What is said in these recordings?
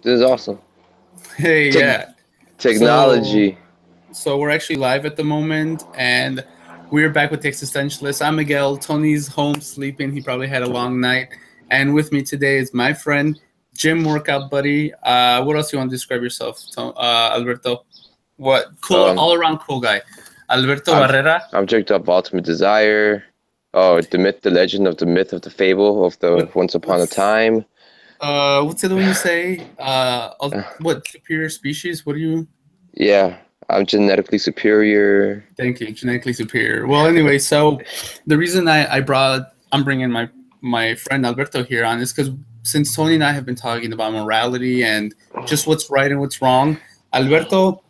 This is awesome. Hey, Tech yeah. So, technology. so we're actually live at the moment, and we're back with the Existentialist. I'm Miguel. Tony's home sleeping. He probably had a long night. And with me today is my friend, gym workout buddy. What else you want to describe yourself, Alberto? What cool, Um, all around cool guy, Alberto I've Barrera. I've checked up Ultimate Desire. Oh, the myth, the legend of the myth of the fable of the What Once Upon a what's Time. what's the other one you say? Uh, What superior species? What do you? yeah, I'm genetically superior. Thank you, genetically superior. Well, anyway, so the reason I'm bringing my friend Alberto here on is because since Tony and I have been talking about morality and just what's right and what's wrong, Alberto,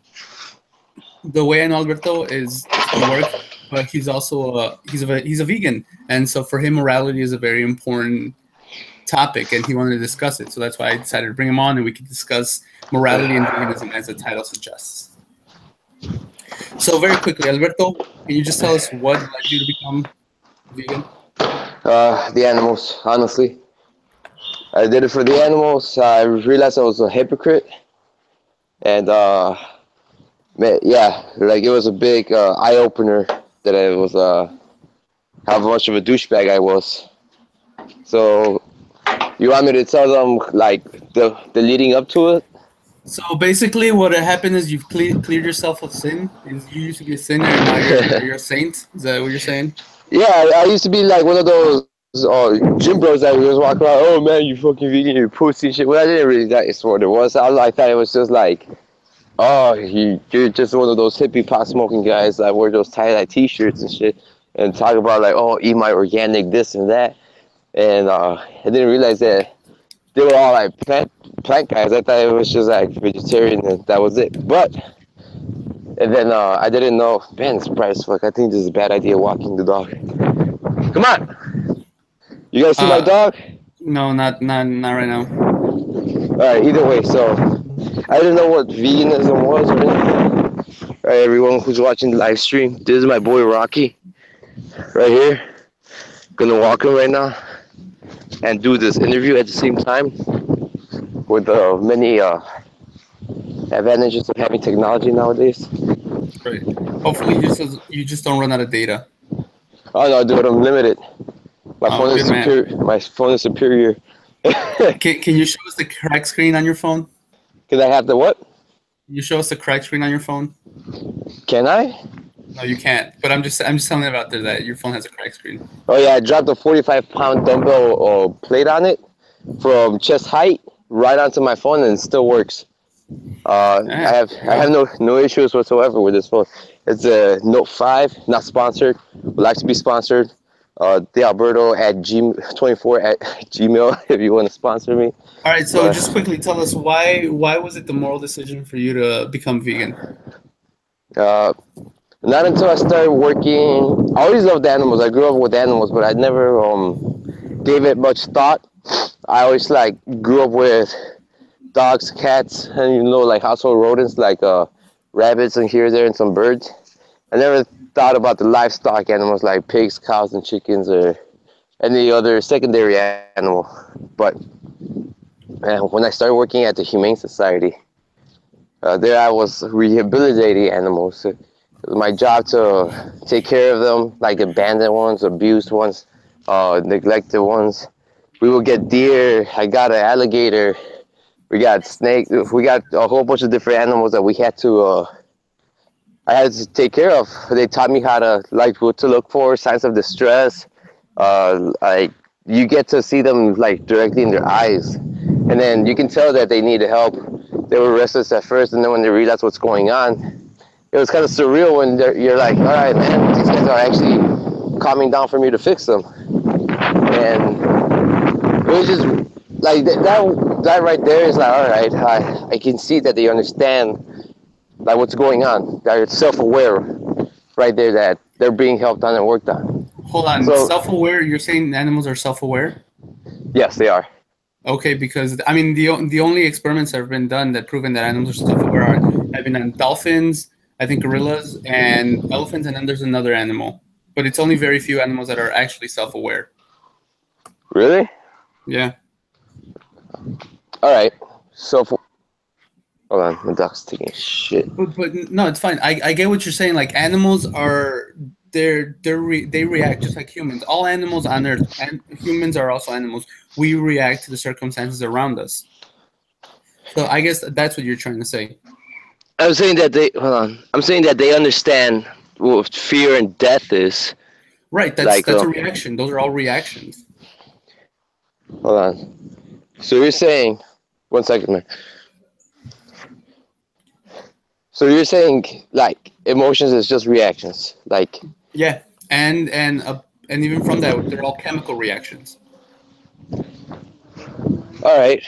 the way I know Alberto is from work, but he's a vegan, and so for him, morality is a very important topic, and he wanted to discuss it. So that's why I decided to bring him on, and we could discuss morality and veganism as the title suggests. So very quickly, Alberto, can you just tell us what led you to become vegan? The animals, honestly. I did it for the animals. I realized I was a hypocrite, and man, yeah, like it was a big eye opener that I was how much of a douchebag I was. So you want me to tell them like the leading up to it? So basically, what happened is you've cleared yourself of sin. Is you used to be a sinner, and now you're a saint. Is that what you're saying? Yeah, I used to be like one of those gym bros that was walking around. Oh man, you fucking vegan, you pussy and shit. Well, I didn't really. That is what it was. I thought it was just like, oh, you're just one of those hippie pot smoking guys that wear those tie dye T-shirts and shit, and talk about like, oh, eat my organic this and that. And I didn't realize that they were all like plant guys. I thought it was just like vegetarian and that was it. But and then I didn't know. Man, it's bright as fuck. I think this is a bad idea walking the dog. Come on, you guys see my Uh, dog? no, not right now. All right. Either way, so I didn't know what veganism was or anything. All right, everyone who's watching the live stream, this is my boy Rocky right here. Gonna walk him right now and do this interview at the same time with many advantages of having technology nowadays. Great. Hopefully, you just don't run out of data. Oh no, dude, I'm limited. My Oh, phone is good man. superior. My phone is superior. Can you show us the crack screen on your phone? Can I have the what? Can you show us the crack screen on your phone? Can I? No, you can't. But I'm just telling you about there that your phone has a crack screen. Oh yeah, I dropped a 45-pound dumbbell plate on it from chest height right onto my phone, and it still works. I Yeah. have I have no issues whatsoever with this phone. It's a Note 5, not sponsored. Would like to be sponsored. The Alberto at G24 at Gmail if you want to sponsor me. All right. So But just quickly tell us why was it the moral decision for you to become vegan? uh, not until I started working. I always loved animals. I grew up with animals, but I never gave it much thought. I always like grew up with dogs, cats, and like household rodents like rabbits and here, there, and some birds. I never thought about the livestock animals like pigs, cows, and chickens, or any other secondary animal. But when I started working at the Humane Society, there I was rehabilitating animals. It was my job to take care of them, like abandoned ones, abused ones, neglected ones. We would get deer. I got an alligator. We got snake. We got a whole bunch of different animals that we had to I had to take care of. They taught me how to like what to look for, signs of distress. Like you get to see them like directly in their eyes, and then you can tell that they needed help. They were restless at first, and then when they realize what's going on, it was kind of surreal when you're like, all right, man, these guys are actually calming down for me to fix them, and it was just like that right there is like, all right, I can see that they understand like what's going on. They're self-aware right there that they're being helped on and worked on. Hold on. So Self-aware. You're saying animals are self-aware? yes, they are. Okay, because I mean the only experiments that have been done that proven that animals are self-aware have been on dolphins, I think gorillas and elephants, and then there's another animal. But it's only very few animals that are actually self-aware. Really? Yeah. All right. So, hold on, my dog's taking a shit. But no, it's fine. I get what you're saying. Like animals are they react just like humans. All animals on Earth and humans are also animals. We react to the circumstances around us. So I guess that's what you're trying to say. I'm saying that they hold on. I'm saying that they understand what fear and death is. Right. Like, That's a reaction. Those are all reactions. hold on. So you're saying, one second, man. So you're saying like emotions is just reactions. Like, Yeah. And even from that, they're all chemical reactions. all right.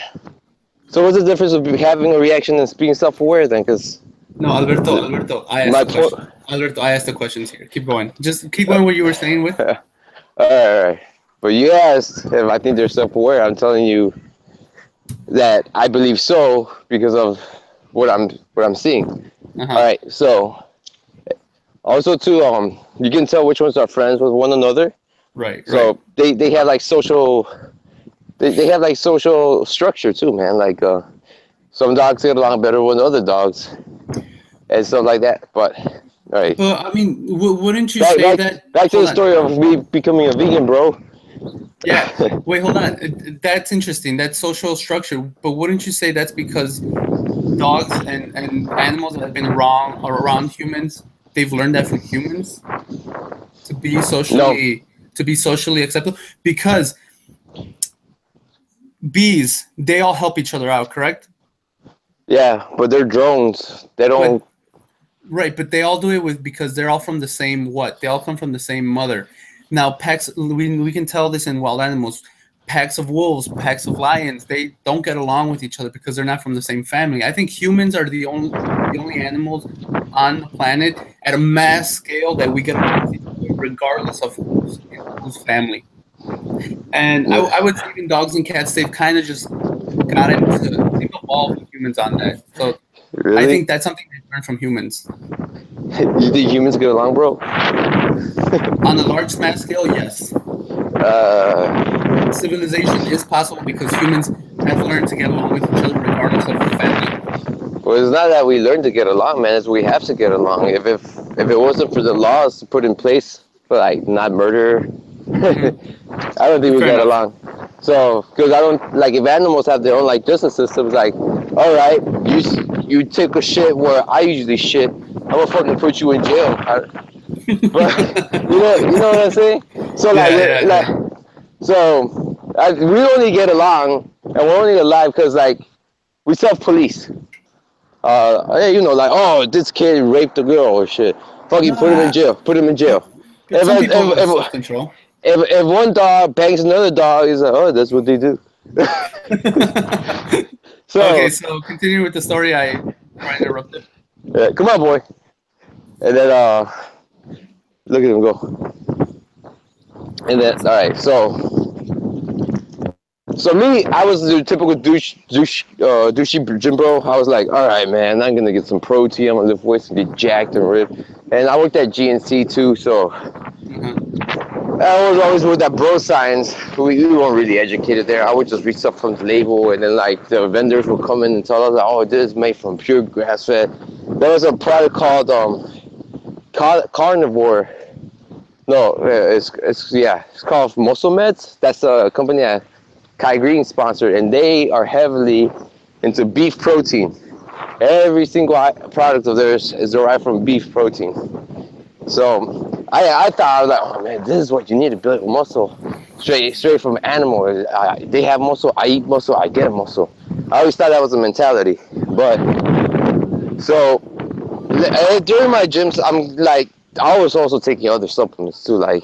So what's the difference of having a reaction and being self-aware then? Because No, Alberto, I asked my the point. question. Alberto, I asked the questions here. Keep going. Just keep going what you were saying with. All right. But you asked if I think they're self-aware. I'm telling you that I believe so because of what I'm seeing. All Uh-huh. right. So also too, you can tell which ones are friends with one another. Right, right. So they have like social they have like social structure too, man. Like some dogs get along better with other dogs and stuff like that. But all right, But I mean, wouldn't you back say back that? back to the Hold on. story of me becoming a vegan, bro. Yeah. Wait, hold on. That's interesting. That's social structure. But wouldn't you say that's because dogs and animals that have been wrong or around humans, they've learned that from humans to be No, socially acceptable? Because bees, they all help each other out, correct? yeah, but they're drones. They But don't. right, but they all do it with because they're all from the same what? They all come from the same mother. Now, packs we can tell this in wild animals. Packs of wolves, packs of lions, they don't get along with each other because they're not from the same family. I think humans are the only animals on the planet at a mass scale that we get along with each other, regardless of whose family. And I would say even dogs and cats, they've kind of just got into they've evolved with humans on that. So I Really? think that's something they learn from humans. You think humans get along, bro? On a large mass scale, yes. Uh, Civilization is possible because humans have learned to get along with each other regardless of family. well, it's not that we learn to get along, man. It's we have to get along. If it wasn't for the laws put in place for like not murder, Hmm. I don't think we Fair get enough. along. So, because I don't like if animals have their own like justice systems, like, all right, you take a shit where I usually shit, I'm gonna fucking put you in jail. But you know what I'm saying? So like, Yeah, yeah, yeah. we only get along and we're only alive because like we self-police. Hey, like, oh, this kid raped a girl or shit. Fucking put him in Nah, jail. Put him in but jail. but If some I, people have if, self control. if one dog bangs another dog, he's like, oh, that's what they do. Okay, So, so continue with the story. I interrupted. yeah, come on, boy. And then, look at him go. And then, all right, so me, I was the typical douchey gym bro. I was like, all right, man, I'm gonna get some protein. I'm gonna lift weights and get jacked and ripped. And I worked at GNC too, so Uh-huh. I was always with that bro science. We weren't really educated there. I would just read stuff from the label, and then like the vendors would come in and tell us, "Oh, this is made from pure grass fed." There was a product called Carnivore. No, it's called Muscle Meds. That's a company that Kai Green sponsored, and they are heavily into beef protein. Every single product of theirs is derived from beef protein. So I thought I was like, oh man, this is what you need to build muscle, straight from animal. They have muscle, I eat muscle, I get muscle. I always thought that was a mentality, but so during my gyms, I'm like, I was also taking other supplements too, like.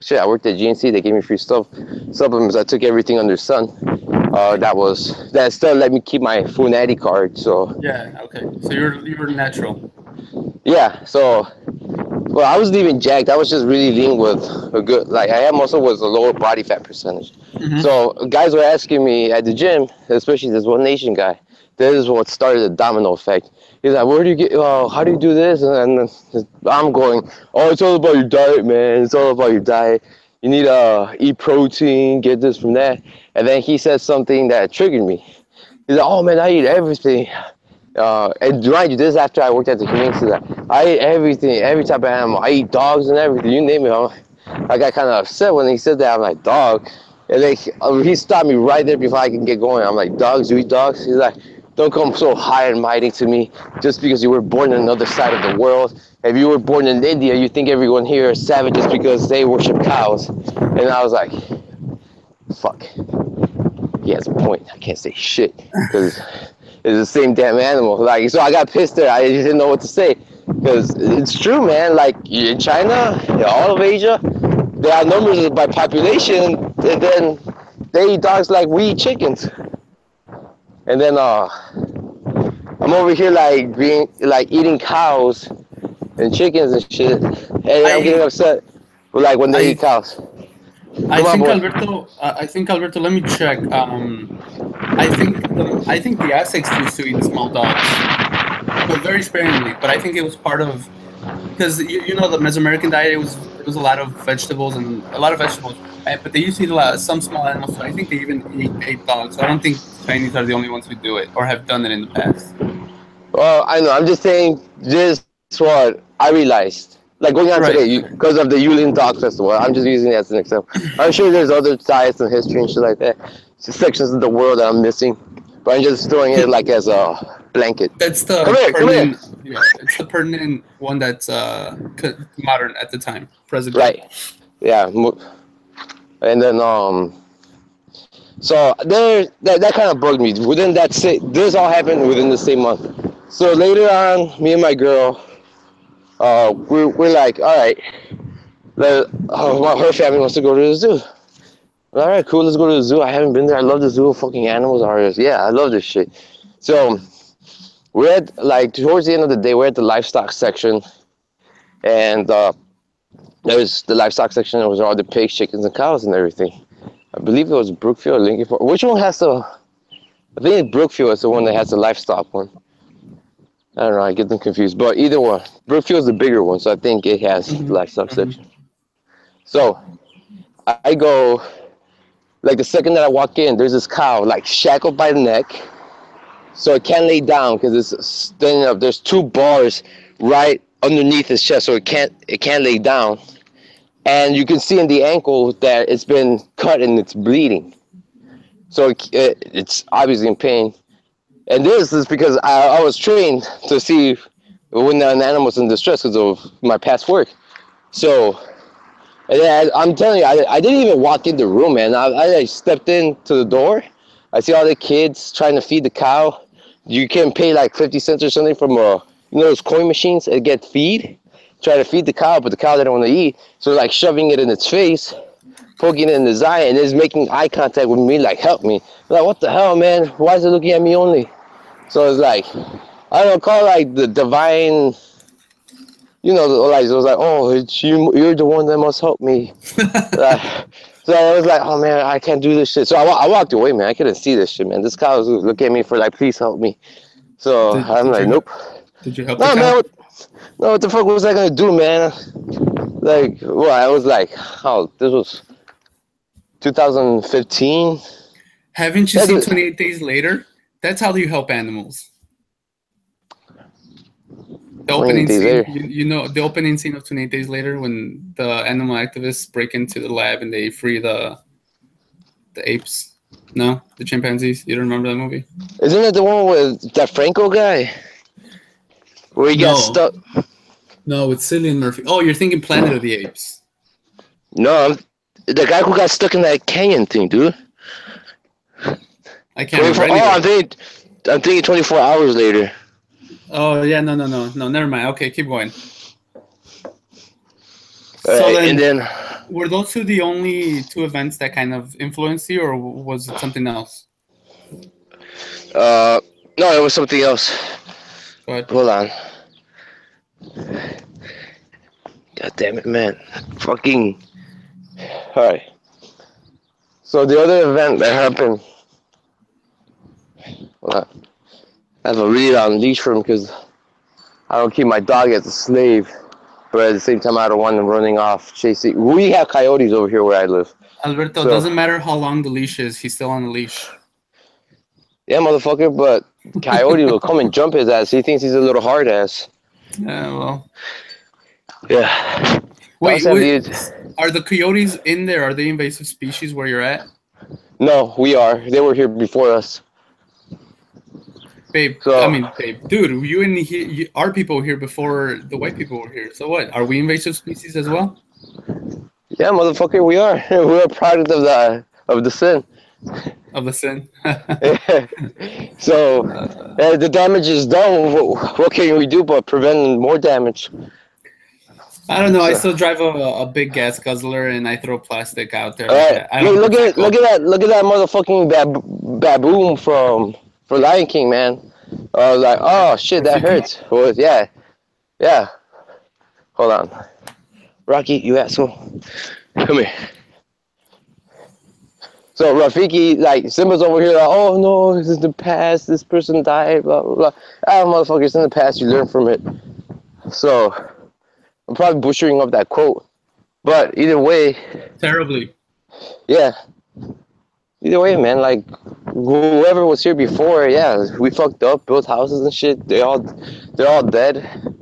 Shit, I worked at GNC. They gave me free supplements. I took everything under the sun. That still let me keep my full natty card. So Yeah. Okay. So you're natural. yeah, so well, I wasn't even jacked. I was just really lean with a good, like, I had muscle with a lower body fat percentage. Hmm. So guys were asking me at the gym, especially this one Nation guy, this is what started the domino effect. He's like, where do you get, how do you do this? And I'm going, oh, it's all about your diet, man. It's all about your diet. You need to eat protein, get this from that. And then he said something that triggered me. He's like, oh man, I eat everything. And mind you, this is after I worked at the Humane Society. I eat everything, every type of animal. I eat dogs and everything. You name it. I got kind of upset when he said that. I'm like, dog. And then he stopped me right there before I can get going. I'm like, dogs? You eat dogs? He's like, don't come so high and mighty to me just because you were born on another side of the world. If you were born in India, you think everyone here is savages because they worship cows. And I was like, fuck. He has a point. I can't say shit because it's the same damn animal. Like, so I got pissed there. I just didn't know what to say because it's true, man. Like in China, in all of Asia, they are numbers by population, and then they eat dogs like we eat chickens. And then I'm over here like being like eating cows and chickens and shit, and I'm getting I upset. Like when they eat I cows. I Come on, think boy. Alberto. I think Alberto. Let me check. I think the Aztecs used to eat small dogs, but very sparingly. But I think it was part of because you know the Mesoamerican diet. It was a lot of vegetables and a lot of vegetables, but they used to eat a lot some small animals. So I think they even ate dogs. So I don't think Chinese are the only ones who do it or have done it in the past. Well, I know. I'm just saying this what I realized. Like going on today, Right. because of the Yulin Dog Festival. I'm just using it as an example. I'm sure there's other diets and history and shit like that, sections of the world that I'm missing. But I'm just throwing it like as a blanket. That's Come the here, come here. pertinent. Yeah, it's the pertinent one that's modern at the time, present day. Right. Yeah. And then so there that kind of bugged me. Within this all happened within the same month. So later on, me and my girl, we're like, all right, her family wants to go to the zoo. All right, cool. Let's go to the zoo. I haven't been there. I love the zoo. Fucking animals are. Yeah, I love this shit. So we're at like towards the end of the day. We're at the livestock section, and there was the livestock section. There was all the pigs, chickens, and cows and everything. I believe it was Brookfield or Lincoln Park. Which one has the? I think Brookfield is the one that has the livestock one. I don't know. I get them confused. But either one, Brookfield's the bigger one, so I think it has the Hmm. livestock Hmm. section. So I go like the second that I walk in, there's this cow like shackled by the neck, so it can't lay down because it's standing up. There's two bars right underneath his chest, so it can't lay down, and you can see in the ankle that it's been cut and it's bleeding. So it's obviously in pain. And this is because I was trained to see when an animal's in distress because of my past work. So, and then I'm telling you, I didn't even walk in the room, man. I stepped into the door. I see all the kids trying to feed the cow. You can pay like 50 cents or something from those coin machines and get feed. Try to feed the cow, but the cow didn't want to eat. So like shoving it in its face, poking it in his eye, and it's making eye contact with me, like, help me. I'm like, what the hell, man? Why is it looking at me only? So it's like, I don't know, call it like the divine, like, it was like, oh, it's you, you're the one that must help me. So I was like, oh man, I can't do this shit. So I walked away, man. I couldn't see this shit, man. This cow was looking at me for like, please help me. So Did I'm did like, you nope. did you help the No, man, cow? what the fuck was I gonna do, man? Like, well, I was like, oh, this was 2015. Haven't you seen That's 28 Days Later? That's how you help animals. The 28 opening days scene, later. you know the opening scene of 28 Days Later when the animal activists break into the lab and they free the apes. No, the chimpanzees. You don't remember that movie? Isn't it the one with that Franco guy where he got No, stuck? no, it's Cillian Murphy. Oh, you're thinking Planet of the Apes. No, the guy who got stuck in that canyon thing, dude. I can't remember. 24. Oh, Anyway. I'm thinking 24 hours later. Oh yeah, no, no, no, no. Never mind. Okay, keep going. All So right, and then, then were those two the only two events that kind of influenced you, or was it something else? uh, no, it was something else. Go ahead. Hold on. God damn it, man. Fucking. All right. So the other event that happened. Hold on. I have a really long leash for him because I don't keep my dog as a slave, but at the same time I don't want him running off chasing. We have coyotes over here where I live. Alberto, So doesn't matter how long the leash is, he's still on the leash. Yeah, motherfucker. But Coyote will come and jump his ass. He thinks he's a little hard ass. Yeah, well. Yeah. Wait, Concept, wait, dude. are the coyotes in there? Are they invasive species where you're at? No, we are. They were here before us. Babe, I So, mean, babe, dude, you and here, our people were here before the white people were here. So what? Are we invasive species as well? yeah, motherfucker, we are. We're a product of the sin. Of the sin? So, the damage is done. What can we do but prevent more damage? I don't know. I So, still drive a big gas guzzler and I throw plastic out there all like right, that. I don't recycle. look at that motherfucking baboon from Lion King, man. I was like, oh shit, that Rafiki? hurts. Well, yeah, yeah. Hold on, Rocky, you asshole. Come here. So Rafiki, like Simba's over here, like, oh no, this is the past. This person died. Blah blah blah. Ah, motherfucker, it's in the past. You learn from it. So I'm probably butchering up that quote, but either way, Terribly. yeah. Either way, man, like whoever was here before, yeah, we fucked up, built houses and shit. They're all dead.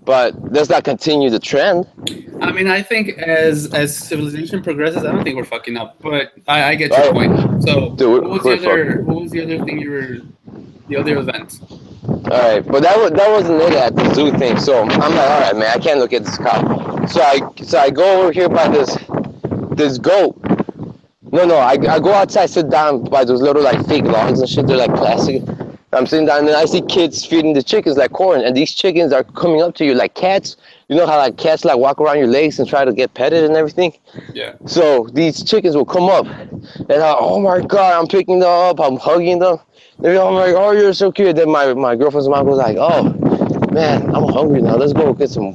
But let's not continue the trend. I mean, I think as civilization progresses, I don't think we're fucking up, but I get your All point. So, right, dude, we're fucked. what was the other thing you were, the other event? All right, but that wasn't it at the zoo thing. So I'm like, all right, man, I can't look at this cop. So I go over here by this goat. No, I go outside, sit down by those little like fake logs and shit. They're like plastic. I'm sitting down and then I see kids feeding the chickens like corn, and these chickens are coming up to you like cats. You know how like cats like walk around your legs and try to get petted and everything. Yeah. So these chickens will come up, and oh my god, I'm picking them up, I'm hugging them. They're all like, oh, you're so cute. Then my girlfriend's mom goes like, oh man, I'm hungry now. Let's go get some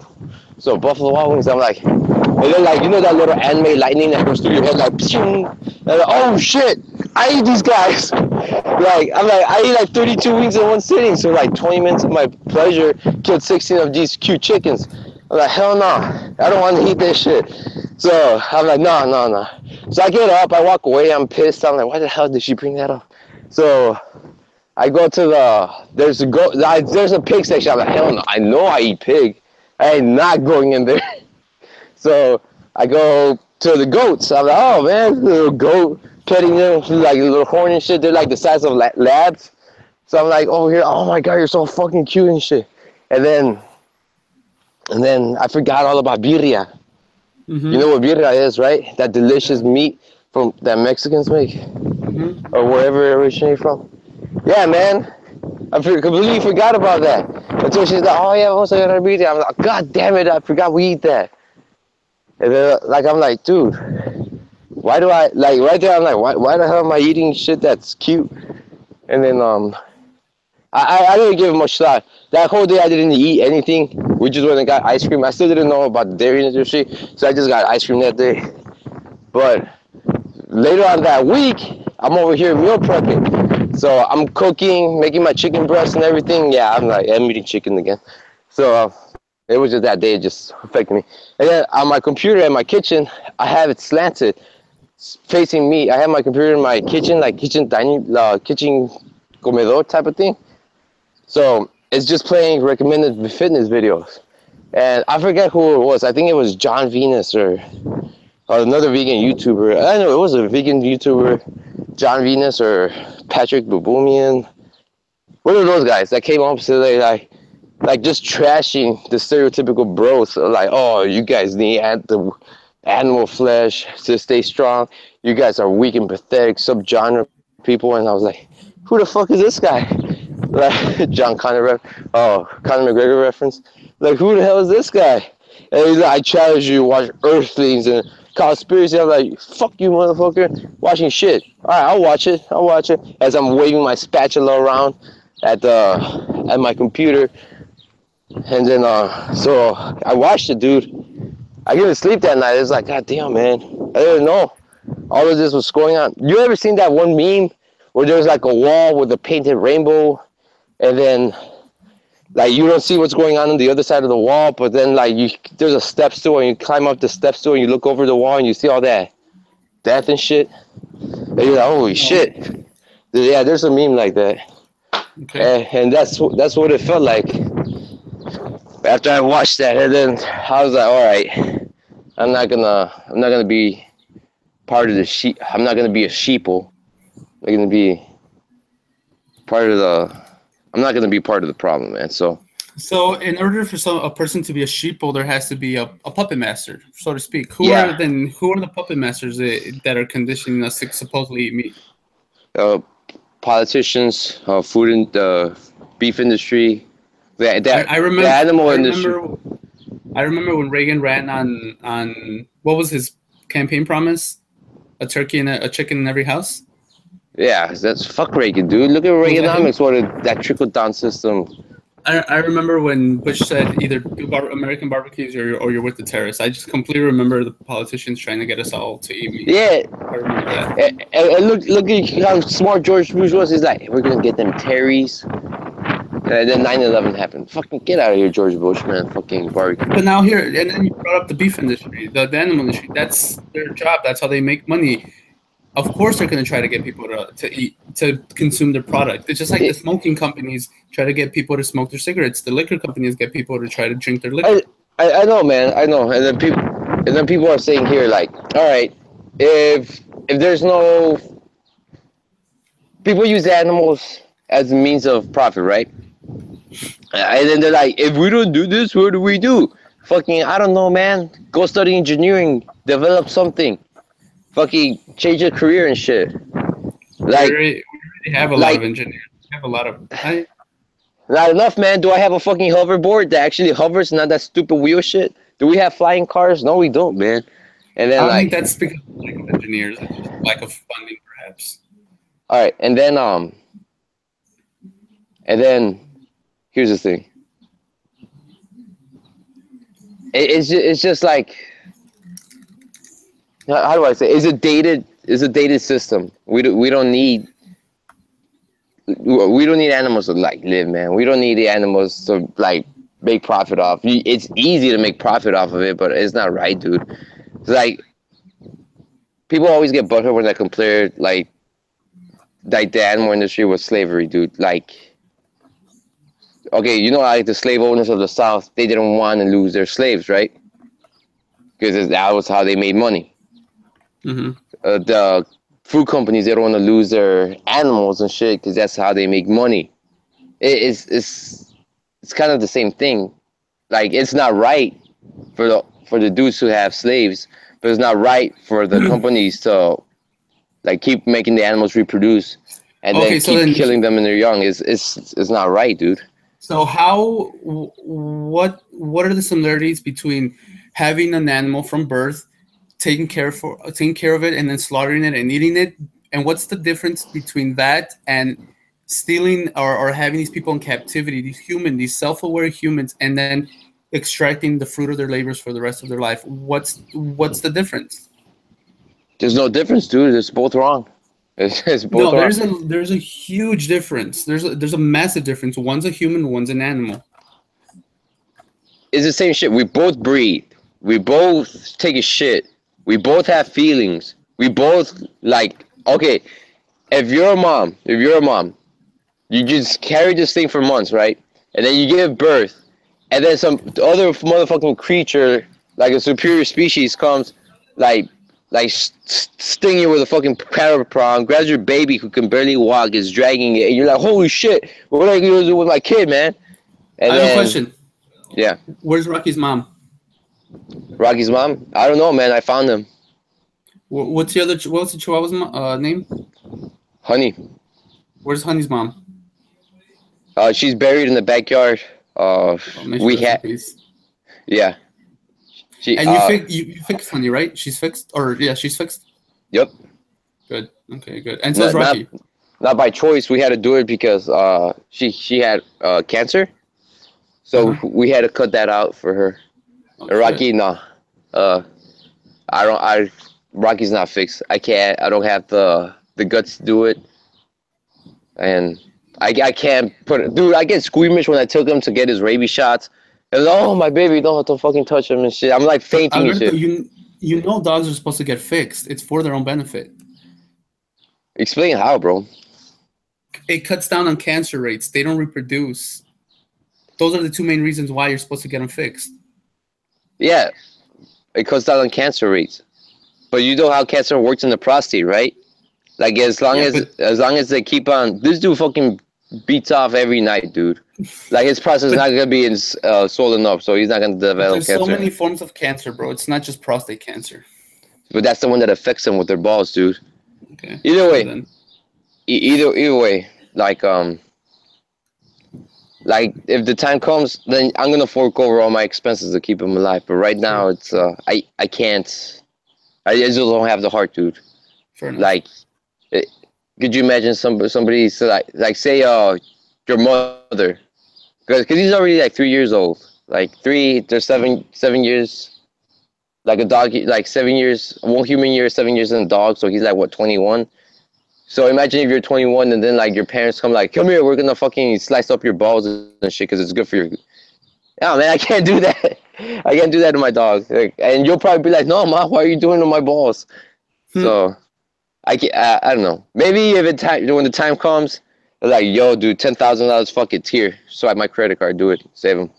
Buffalo Wild Wings. I'm like, and then like, you know that little anime lightning that goes through your head like, and like, oh shit, I eat these guys. Like I ate like 32 wings in one sitting. So like 20 minutes of my pleasure killed 16 of these cute chickens. I'm like, hell no, I don't want to eat this shit. So I'm like, no. So I get up, I walk away, I'm pissed. I'm like, why the hell did she bring that up? So I go to there's a pig section. I'm like, hell no, I know I eat pig. I ain't not going in there. So I go to the goats. I'm like, oh man, little goat, petting them, like a little horn and shit. They're like the size of labs. So I'm like over here, oh my god, you're so fucking cute and shit. And then I forgot all about birria. Mm-hmm. You know what birria is, right? That delicious meat from that Mexicans make, or wherever it originated from. Yeah, man. I completely forgot about that. Until she's like, oh yeah, what's gonna be there? I'm like, god damn it, I forgot we eat that. And then like I'm like, dude, why do I like right there? I'm like, why the hell am I eating shit that's cute? And then I didn't give it much thought. That whole day I didn't eat anything. We just went and got ice cream. I still didn't know about the dairy industry, so I just got ice cream that day. But later on that week, I'm over here meal prepping. So I'm cooking, making my chicken breast and everything. Yeah, I'm eating chicken again. So it was just that day, it just affected me. And then on my computer in my kitchen, I have it slanted, facing me. I have my computer in my kitchen, like kitchen dining, kitchen comedor type of thing. So it's just playing recommended fitness videos. And I forget who it was. I think it was John Venus or another vegan YouTuber. I know it was a vegan YouTuber, John Venus or Patrick Baboumian. One of those guys that came up to like just trashing the stereotypical bros. Like, oh, you guys need the animal flesh to stay strong. You guys are weak and pathetic subgenre people. And I was like, who the fuck is this guy? Like Conor McGregor reference. Like, who the hell is this guy? And he's like, I challenge you to watch Earthlings and Conspiracy. I'm like, fuck you, motherfucker. Watching shit. All right, I'll watch it. As I'm waving my spatula around at my computer. And then, so I watched it, dude. I couldn't sleep that night. It was like, god damn, man. I didn't know all of this was going on. You ever seen that one meme where there's like a wall with a painted rainbow, and then like you don't see what's going on the other side of the wall, but then like there's a step stool and you climb up the step stool and you look over the wall and you see all that death and shit. And you're like, holy shit. Yeah, there's a meme like that, Okay. and that's what it felt like after I watched that. And then I was like, all right, I'm not gonna be part of the sheep. I'm not gonna be a sheeple. I'm gonna be part of the. I'm not gonna be part of the problem, man. So So, in order for a person to be a sheeple, there has to be a puppet master, so to speak. yeah, Who are the puppet masters that are conditioning us to supposedly eat meat? uh, politicians, food and beef industry, I the remember animal I industry. remember I remember when Reagan ran on what was his campaign promise? A turkey and a chicken in every house. Yeah, that's fuck Reagan, dude. Look at Was that him? Reaganomics. That trickle down system. I remember when Bush said either do American barbecues or you're with the terrorists. I just completely remember the politicians trying to get us all to eat meat. Yeah, I remember that. and look at how smart George Bush was. He's like, we're gonna get them Terrys. And then 9/11 happened. Fucking get out of here, George Bush, man. Fucking barbecue. But now here, and then you brought up the beef industry, the animal industry. That's their job. That's how they make money. Of course, they're going to try to get people to eat, to consume their product. It's just like the It, smoking companies try to get people to smoke their cigarettes. The liquor companies get people to try to drink their I, liquor. I know, man. I know. And then people are saying here, like, all right, if there's no people use animals as a means of profit, right? And then they're like, if we don't do this, what do we do? Fucking, I don't know, man. Go study engineering, develop something, fucking change your career and shit. Like, We already have a lot of like, engineers. We have a lot of. not enough, man. Do I have a fucking hoverboard that actually hovers, not that stupid wheel shit? Do we have flying cars? No, we don't, man. And I then don't think like, that's because of lack of engineers. It's just lack of funding, perhaps. all right, and then here's the thing. It's just like, how do I say? It's a dated system. We don't need animals to like live, man. We don't need the animals to like make profit off. It's easy to make profit off of it, but it's not right, dude. It's like people always get butthurt when I compare like the animal industry with slavery, dude. Like, okay, you know, like the slave owners of the South, they didn't want to lose their slaves, right? Because that was how they made money. Mm-hmm. The food companies, they don't want to lose their animals and shit because that's how they make money. It's kind of the same thing. Like, it's not right for the dudes who have slaves, but it's not right for the companies to like keep making the animals reproduce and then Okay, so keep then, killing them when they're young. It's not right, dude. so what are the similarities between having an animal from birth, taking care of it, and then slaughtering it and eating it? And what's the difference between that and stealing or having these people in captivity, these self-aware humans, and then extracting the fruit of their labors for the rest of their life? What's the difference? There's no difference, dude. It's both wrong. It's both No, wrong. there's a huge difference. There's a massive difference. One's a human, one's an animal. It's the same shit. We both breathe. We both take a shit. We both have feelings. We both like. Okay, if you're a mom, you just carry this thing for months, right? And then you give birth, and then some other motherfucking creature, like a superior species, comes, like, sting you with a fucking parrot prong, grabs your baby who can barely walk, is dragging it, and you're like, holy shit, what are you gonna do with my kid, man? And I have a then, question. yeah, Where's Rocky's mom? Rocky's mom. I don't know, man. I found him. What's the Chihuahua's name? Honey. Where's Honey's mom? She's buried in the backyard. Oh, may she We rest in had, peace. yeah. She, And you fixed Honey, right? She's fixed, or yeah, she's fixed. yep. Good. Okay, good. And so is Not, not, Rocky. not by choice. We had to do it because she had cancer, Uh so huh. we had to cut that out for her. Oh And shit. Rocky, no. I don't. Rocky's not fixed. I can't. I don't have the guts to do it, and I can't put it. Dude, I get squeamish when I took him to get his rabies shots. And oh my baby, don't fucking touch him and shit. I'm like But fainting and Alberto, shit. you know dogs are supposed to get fixed. It's for their own benefit. Explain how, bro. It cuts down on cancer rates. They don't reproduce. Those are the two main reasons why you're supposed to get them fixed. Yeah, it cuts down on cancer rates. But you know how cancer works in the prostate, right? Like Yeah, but as long as they keep on, this dude fucking beats off every night, dude. Like his prostate is but not gonna be swollen up, so he's not gonna but develop there's so cancer. many forms of cancer, bro. It's not just prostate cancer. But that's the one that affects them with their balls, dude. Okay, Either sure way, then. either way, like if the time comes, then I'm gonna fork over all my expenses to keep him alive. But right Sure, now, it's I can't. I just don't have the heart, dude. fair enough. Like, it, could you imagine somebody so like say your mother, because he's already like 3 years old, like there's 7 years, like a dog, like 7 years, one human year, 7 years in a dog, so he's like what 21. So imagine if you're 21 and then like your parents come here, we're gonna fucking slice up your balls and shit because it's good for your. Yeah, man, I can't do that. I can't do that to my dog. Like, and you'll probably be like, no, ma, why are you doing it to my balls? Hmm. So I don't know. Maybe if when the time comes, they're like, yo, dude, $10,000, fuck it, here. Swipe my credit card, do it, save him.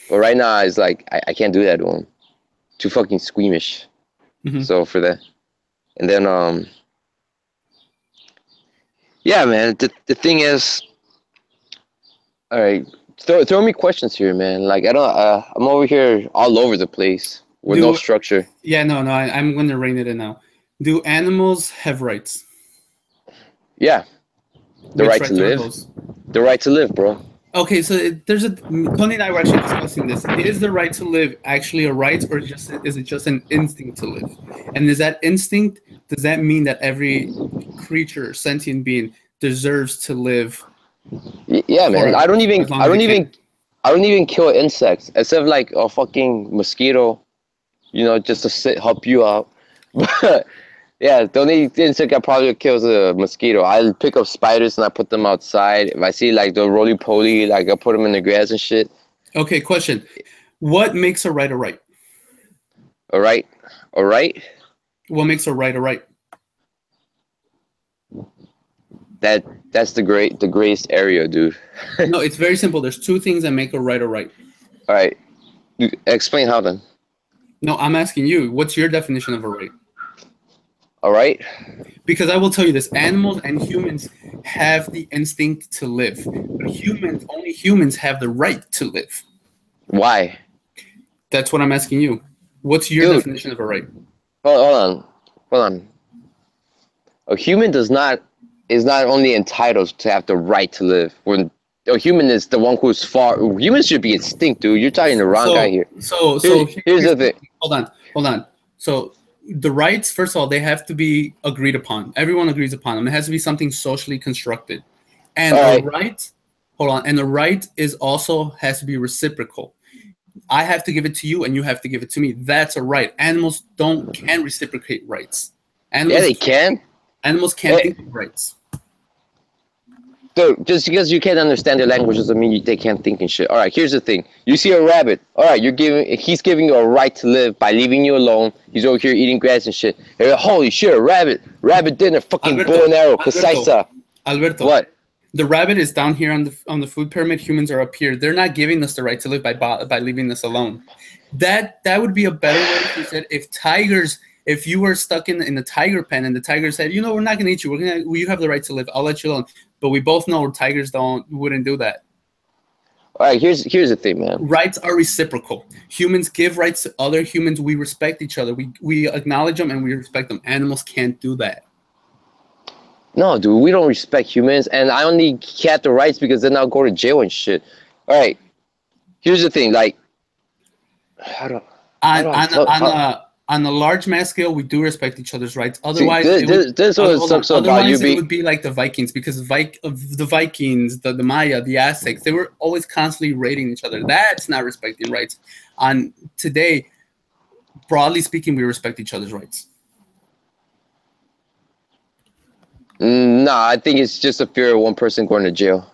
But right now, it's like I can't do that to him. Too fucking squeamish. Mhm. So for that, and then yeah, man. The thing is, all right, throw me questions here, man. Like I don't, I'm over here all over the place with no Do structure. Yeah, no, I'm going to rein it in now. Do animals have rights? Yeah, the Which right to rights are live, those? the right to live, bro. Okay, so there's a Tony and I were actually discussing this. Is the right to live actually a right, or is it just an instinct to live? And is that instinct? Does that mean that every creature, sentient being, deserves to live Yeah, man. forever, as long as it can? I don't even kill insects except like a fucking mosquito, just to help you out. But yeah, the only insect I probably kill is a mosquito. I pick up spiders and I put them outside. If I see like the roly poly, like I put them in the grass and shit. Okay, question. What makes a right a right? All right, all right. What makes a right a right? That's the greatest area, dude. No, it's very simple. There's two things that make a right a right. All right, explain how then. No, I'm asking you. What's your definition of a right? All right. Because I will tell you this, animals and humans have the instinct to live. But only humans have the right to live. Why? That's what I'm asking you. What's your Dude, definition of a right? hold on. A human is not only entitled to have the right to live. When a human is the one who's humans should be extinct, dude. You're talking to the wrong guy here. Here's the thing. Hold on. So the rights, first of all, they have to be agreed upon. Everyone agrees upon them. It has to be something socially constructed. And the right is also has to be reciprocal. I have to give it to you and you have to give it to me. That's a right. Animals can't reciprocate rights. Yeah, they can. Animals can't think of rights. Dude, just because you can't understand their language doesn't mean they can't think and shit. All right, here's the thing. You see a rabbit. All right, he's giving you a right to live by leaving you alone. He's over here eating grass and shit. Hey, holy shit, a rabbit. Rabbit dinner, fucking bow and arrow, precisa. Alberto. What? The rabbit is down here on the food pyramid. Humans are up here. They're not giving us the right to live by leaving us alone. That would be a better way if you said if you were stuck in the tiger pen and the tiger said, we're not gonna eat you. You have the right to live. I'll let you alone. But we both know tigers wouldn't do that. All right, here's the thing, man. Rights are reciprocal. Humans give rights to other humans. We respect each other. We acknowledge them and we respect them. Animals can't do that. No, dude, we don't respect humans, and I only have the rights because then I'll go to jail and shit. All right, here's the thing, like, on a large mass scale, we do respect each other's rights. Otherwise, it would be like the Vikings, because the Vikings, the Maya, the Aztecs, they were always constantly raiding each other. That's not respecting rights. On today, broadly speaking, we respect each other's rights. No, I think it's just a fear of one person going to jail.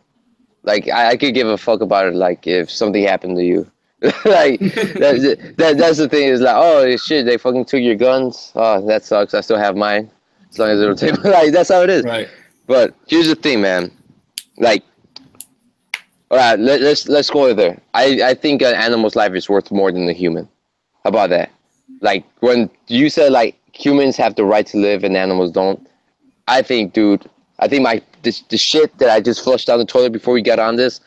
Like, I could give a fuck about it, like, if something happened to you. Like, that's the thing, is like, oh, shit, they fucking took your guns. Oh, that sucks. I still have mine. As long as they don't take like, that's how it is. Right. But here's the thing, man. Like, all right, let's go there. I think an animal's life is worth more than a human. How about that? Like when you said like humans have the right to live and animals don't. I think, dude. I think the shit that I just flushed down the toilet before we got on this.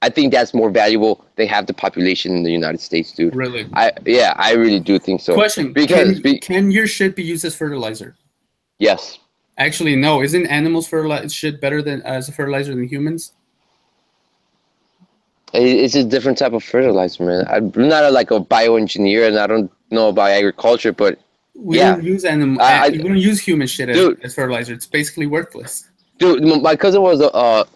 I think that's more valuable than half the population in the United States, dude. Really? I really do think so. Question: Can your shit be used as fertilizer? Yes. Actually, no. Isn't animals shit better than as a fertilizer than humans? It's a different type of fertilizer, man. I'm not like a bioengineer, and I don't know about agriculture, but We yeah, don't use we don't use human shit as fertilizer. It's basically worthless. Dude, my cousin was a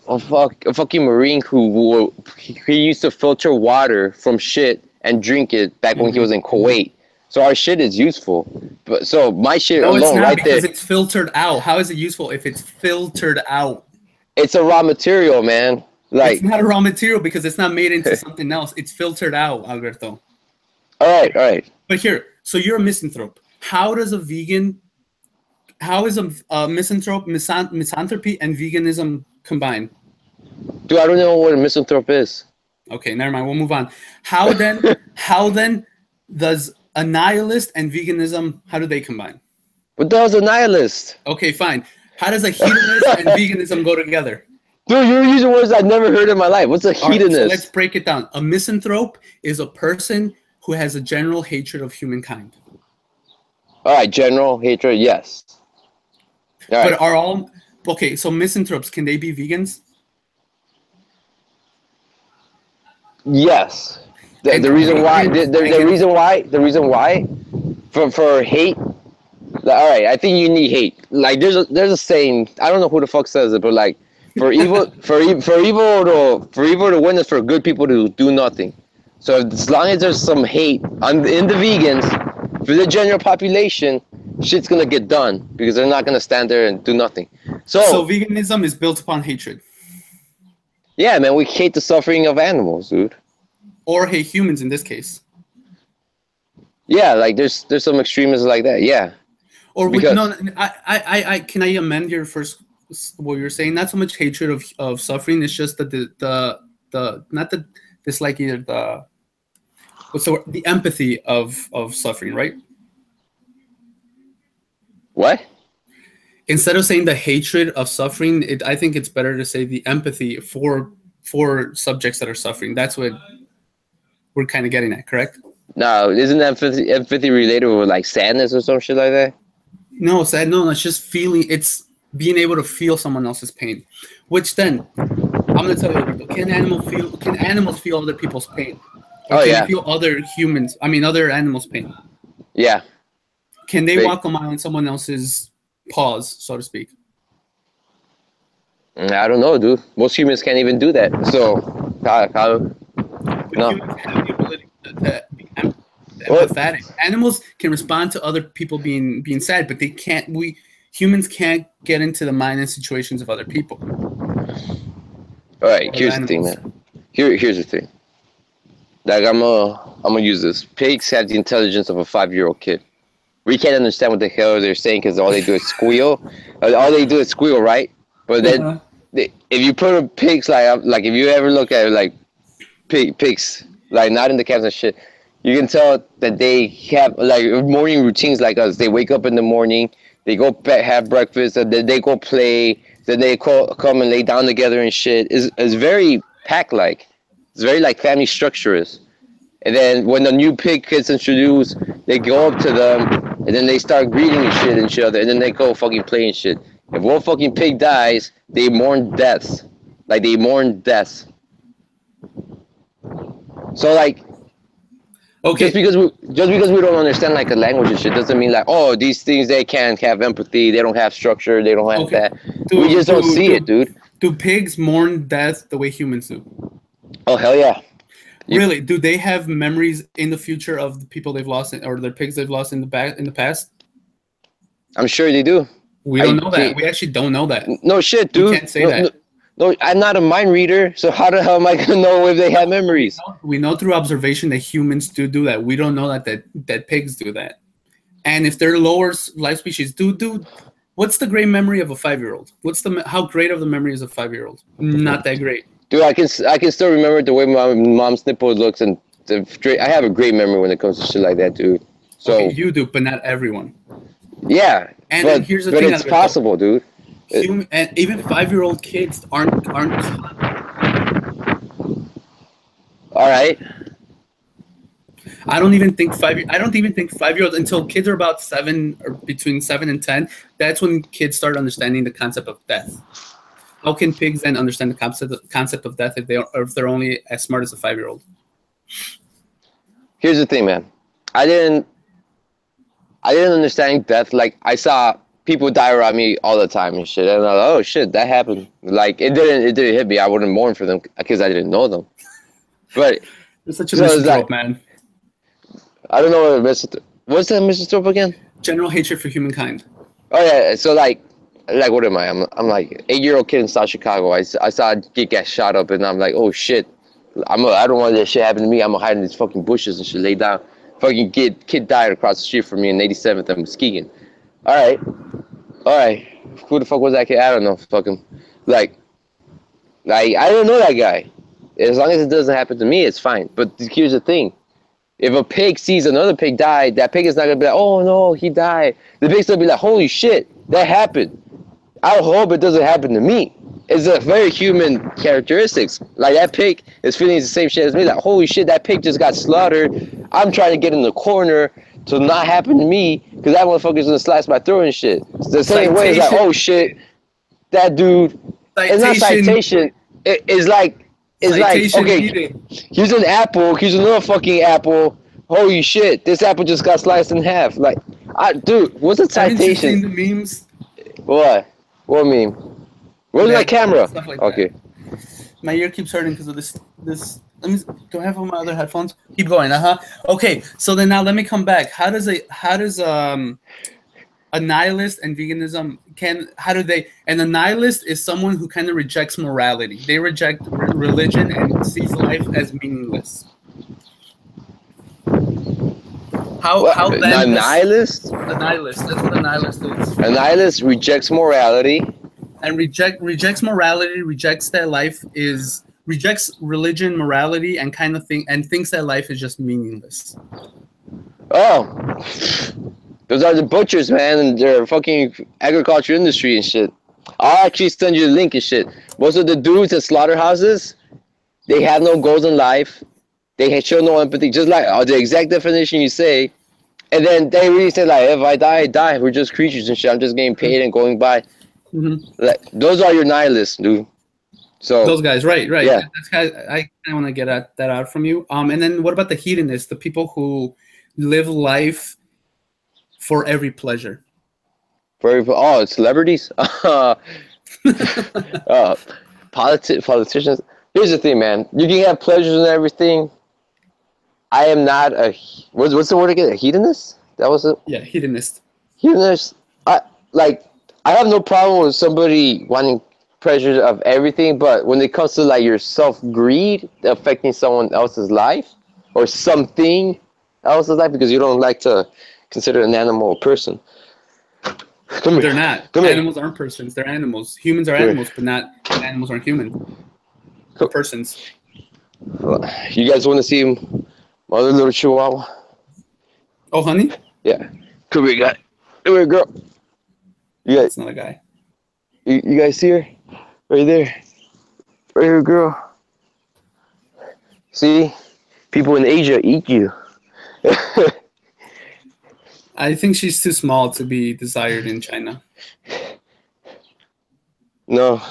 fucking marine who he used to filter water from shit and drink it back when he was in Kuwait. So our shit is useful. But so my shit No, alone it's not right because there. it's filtered out. How is it useful if it's filtered out? It's a raw material, man. It's Like, not a raw material because it's not made into something else. It's filtered out, Alberto. all right. But here, so you're a misanthrope. How is a misanthrope, misanthropy, and veganism combined? Dude, I don't know what a misanthrope is. Okay, never mind. We'll move on. How then does a nihilist and veganism, how do they combine? What the hell's a nihilist? Okay, fine. How does a hedonist and veganism go together? Dude, you're using words I've never heard in my life. What's a hedonist? Right, so let's break it down. A misanthrope is a person who has a general hatred of humankind. All right, general hatred, yes. All right. But are all okay? So misanthropes, can they be vegans? Yes. The reason why for hate. All right, I think you need hate. Like there's a saying, I don't know who the fuck says it, but like for evil to win is for good people to do nothing. So as long as there's some hate in the vegans for the general population, shit's gonna get done because they're not gonna stand there and do nothing. So veganism is built upon hatred. Yeah, man, we hate the suffering of animals, dude. Or hate humans in this case. Yeah, like there's some extremists like that. Yeah. Or no, I can I amend your first what you're saying? Not so much hatred of suffering. It's just that the not the dislike either the empathy of suffering, right? What? Instead of saying the hatred of suffering, I think it's better to say the empathy for subjects that are suffering. That's what we're kind of getting at, correct? No, isn't empathy related with like sadness or some shit like that? No, sad. No, it's just feeling. It's being able to feel someone else's pain. Which then, I'm gonna tell you, can animals feel other people's pain? Or can they feel other animals' pain? Yeah. Can they walk a mile in someone else's paws, so to speak? I don't know, dude. Most humans can't even do that. So, no. Humans have the ability to be empathetic. Animals can respond to other people being sad, but they can't. Humans can't get into the mind and situations of other people. All right, here's the thing, man. Here's the thing. Like I'm gonna use this. Pigs have the intelligence of a 5-year-old kid. We can't understand what the hell they're saying because all they do is squeal. All they do is squeal, right? But then, if you put a pigs like if you ever look at like pigs, like not in the camps and shit, you can tell that they have like morning routines like us. They wake up in the morning, they go have breakfast, and then they go play, then they come and lay down together and shit. It's very pack-like. It's very like family structure is. And then when the new pig gets introduced, they go up to them, and then they start greeting and shit and each other, and then they go fucking play and shit. If one fucking pig dies, they mourn deaths. Like, they mourn deaths. So, like, just because we don't understand, like, a language and shit doesn't mean, like, oh, these things, they can't have empathy, they don't have structure, they don't have that. We just don't see it, dude. Do pigs mourn death the way humans do? Oh, hell yeah. Really? Do they have memories in the future of the people they've lost or their pigs they've lost in the past? I'm sure they do. We don't know that. We actually don't know that. No shit, dude. We can't say that. No, I'm not a mind reader, so how the hell am I gonna know if they have memories? We know through observation that humans do that. We don't know that pigs do that. And if they're lower life species do What's the great memory of a 5-year-old? How great of the memory is a 5-year-old? Not that great. Dude, I can still remember the way my mom's nipple looks, and I have a great memory when it comes to shit like that, dude. Okay, So you do, but not everyone. yeah, And then but here's the but thing, it's Alberto. possible, dude. And even 5-year-old kids aren't. All right. I don't even think 5-year-olds until kids are about 7 or between 7 and 10. That's when kids start understanding the concept of death. How can pigs then understand the concept of death if they're only as smart as a 5-year-old? Here's the thing, man. I didn't understand death. Like, I saw people die around me all the time and shit, and I'm like, oh shit, that happened. Like, it didn't hit me. I wouldn't mourn for them because I didn't know them. But It's such a so it's like, misanthrope, man. I don't know what's that misanthrope again? General hatred for humankind. Oh yeah, so like what am I? I'm like 8-year-old kid in South Chicago. I saw a kid get shot up, and I'm like, oh shit, I don't want that shit happen to me. I'm gonna hide in these fucking bushes and shit. Lay down. Fucking kid died across the street from me in 87th and Muskegon. All right. Who the fuck was that kid? I don't know. Fucking like I don't know that guy. As long as it doesn't happen to me, it's fine. But here's the thing. If a pig sees another pig die, that pig is not gonna be like, oh no, he died. The pig's gonna be like, holy shit, that happened. I hope it doesn't happen to me. It's a very human characteristics. Like, that pig is feeling the same shit as me. Like, holy shit, that pig just got slaughtered. I'm trying to get in the corner to not happen to me because that motherfucker's gonna slice my throat and shit. It's the same way. It's like, oh shit, that dude. It's not citation. It's like okay, eating. here's an apple. Here's another fucking apple. Holy shit, this apple just got sliced in half. Like, dude, what's a citation? Haven't you seen the memes? What? What meme? Where's my camera? Like okay. That. My ear keeps hurting because of this. Let me. Do I have on my other headphones? Keep going. Okay. So then now let me come back. How does a nihilist and veganism and a nihilist is someone who kind of rejects morality. They reject religion and sees life as meaningless. How then a nihilist? A nihilist. That's what a nihilist is. A nihilist rejects morality. And rejects morality, rejects religion, morality, and thinks that life is just meaningless. Oh. Those are the butchers, man, and their fucking agriculture industry and shit. I'll actually send you the link and shit. Most of the dudes at slaughterhouses, they have no goals in life. They show no empathy, just like the exact definition you say. And then they really say, like, if I die, I die. We're just creatures and shit. I'm just getting paid and going by. Mm-hmm. Like, those are your nihilists, dude. So those guys, right? Yeah. I want to get that out from you. And then what about the hedonists, the people who live life for every pleasure? Celebrities? Politicians. Here's the thing, man. You can have pleasures and everything. I am not what's the word again? A hedonist? That was it? Yeah, hedonist. Hedonist. I have no problem with somebody wanting pleasures of everything, but when it comes to like your self-greed affecting someone else's life or something else's life because you don't like to consider an animal a person. They're not. Animals aren't persons. They're animals. Humans are animals, but not animals aren't human. Persons. You guys want to see my other little chihuahua? Oh, honey? Yeah. Come here, guy. Come here, girl. It's not a guy. You guys see her? Right there. Right here, girl. See? People in Asia eat you. I think she's too small to be desired in China. No.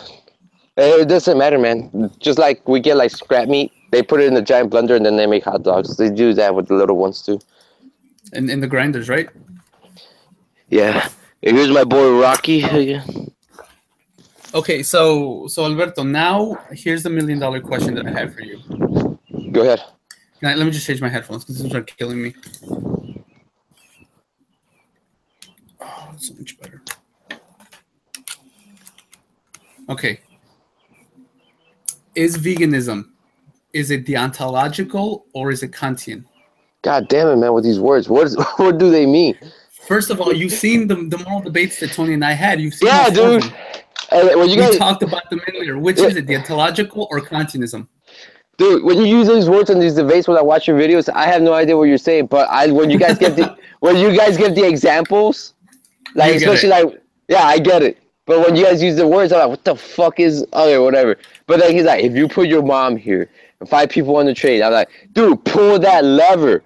It doesn't matter, man. Just like we get like scrap meat, they put it in a giant blender and then they make hot dogs. They do that with the little ones too. And in the grinders, right? Yeah. And here's my boy Rocky again. Okay, so Alberto, now here's the $1 million question that I have for you. Go ahead. Now, let me just change my headphones because these are killing me. Oh, that's so much better. Okay. Is veganism, is it deontological or is it Kantian? God damn it, man, with these words. What do they mean? First of all, you've seen the moral debates that Tony and I had. You've seen all Yeah, four of dude. them. And when you We guys, talked about them earlier. Which yeah, is it, the ontological or Kantianism? dude, when you use these words in these debates when I watch your videos, I have no idea what you're saying. But when you guys give the examples, like You get especially it. like, yeah, I get it. But when you guys use the words, I'm like, what the fuck is other whatever. But then he's like, if you put your mom here and 5 people on the train, I'm like, dude, pull that lever.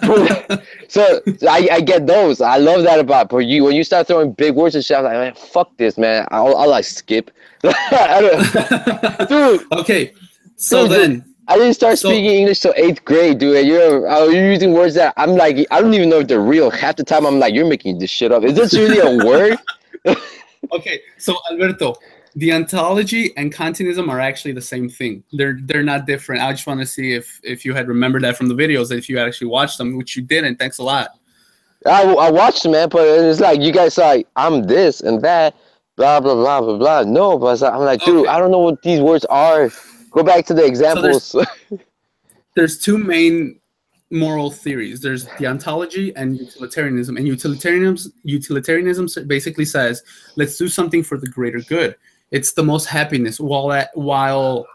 Pull that. So I get those. I love that about. But you when you start throwing big words and shit, I'm like, man, fuck this, man. I'll like skip. Dude, Okay, so dude, then, I didn't start so speaking English till 8th grade, dude. And you're using words that I'm like, I don't even know if they're real. Half the time, I'm like, you're making this shit up. Is this really a word? okay, so Alberto, the ontology and Kantianism are actually the same thing. They're not different. I just want to see if you had remembered that from the videos, if you actually watched them, which you didn't. Thanks a lot. I watched it, man, but it's like you guys like I'm this and that, blah blah blah blah blah. No, but I'm like, dude, Okay, I don't know what these words are. Go back to the so examples. there's two main moral theories. There's the ontology and utilitarianism. And utilitarianism basically says, let's do something for the greater good. It's the most happiness. While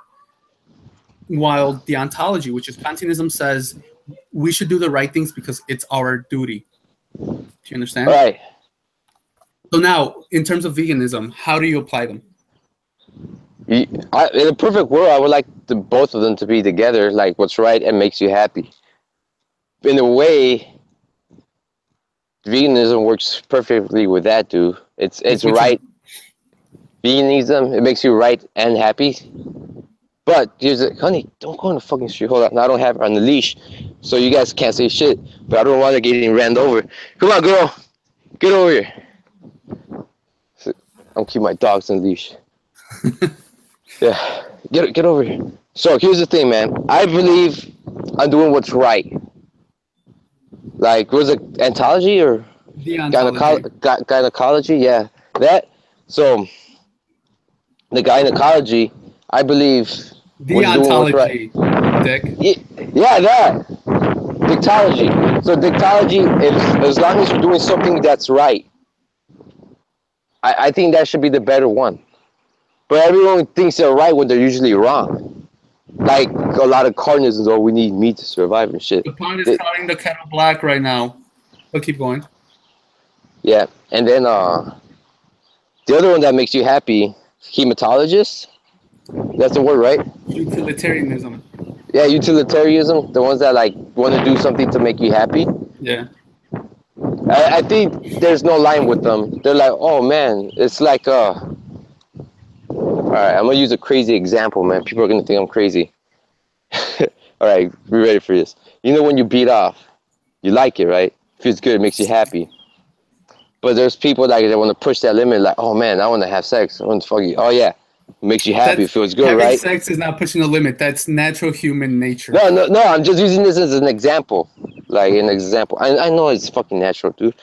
the ontology, which is Kantianism, says we should do the right things because it's our duty. Do you understand? Right. So now, in terms of veganism, how do you apply them? In a perfect world, I would like both of them to be together, like what's right and makes you happy. In a way, veganism works perfectly with that, dude. It's Which right. one? Veganism, it makes you right and happy. But here's it, honey, don't go on the fucking street. Hold on, I don't have her on the leash, so you guys can't say shit. But I don't want her getting ran over. Come on, girl, get over here. I'm keeping my dogs on leash. Yeah, get over here. So here's the thing, man. I believe I'm doing what's right. Like, was it ontology or The ontology. gynecology? Yeah, that. So the gynecology, I believe, The was doing what's right. ontology, Dick. Yeah, that dictology. So dictology, if as long as you're doing something that's right, I think that should be the better one. But everyone thinks they're right when they're usually wrong. Like a lot of carnivores, oh, we need meat to survive and shit. The pot is They, cutting the kettle black right now. But keep going. yeah, and then the other one that makes you happy, hematologist. That's the word, right? Utilitarianism. Yeah, utilitarianism. The ones that like want to do something to make you happy. Yeah. I think there's no line with them. They're like, oh man, it's like all right, I'm gonna use a crazy example, man. People are gonna think I'm crazy. All right, be ready for this. You know when you beat off, you like it, right? Feels good, it makes you happy. But there's people that want to push that limit, like, oh man, I want to have sex. I want to fuck you. Oh yeah, it makes you happy, it That's feels good, having right? sex is not pushing a limit. That's natural human nature. No, no, no. I'm just using this as an example, like an example. I know it's fucking natural, dude.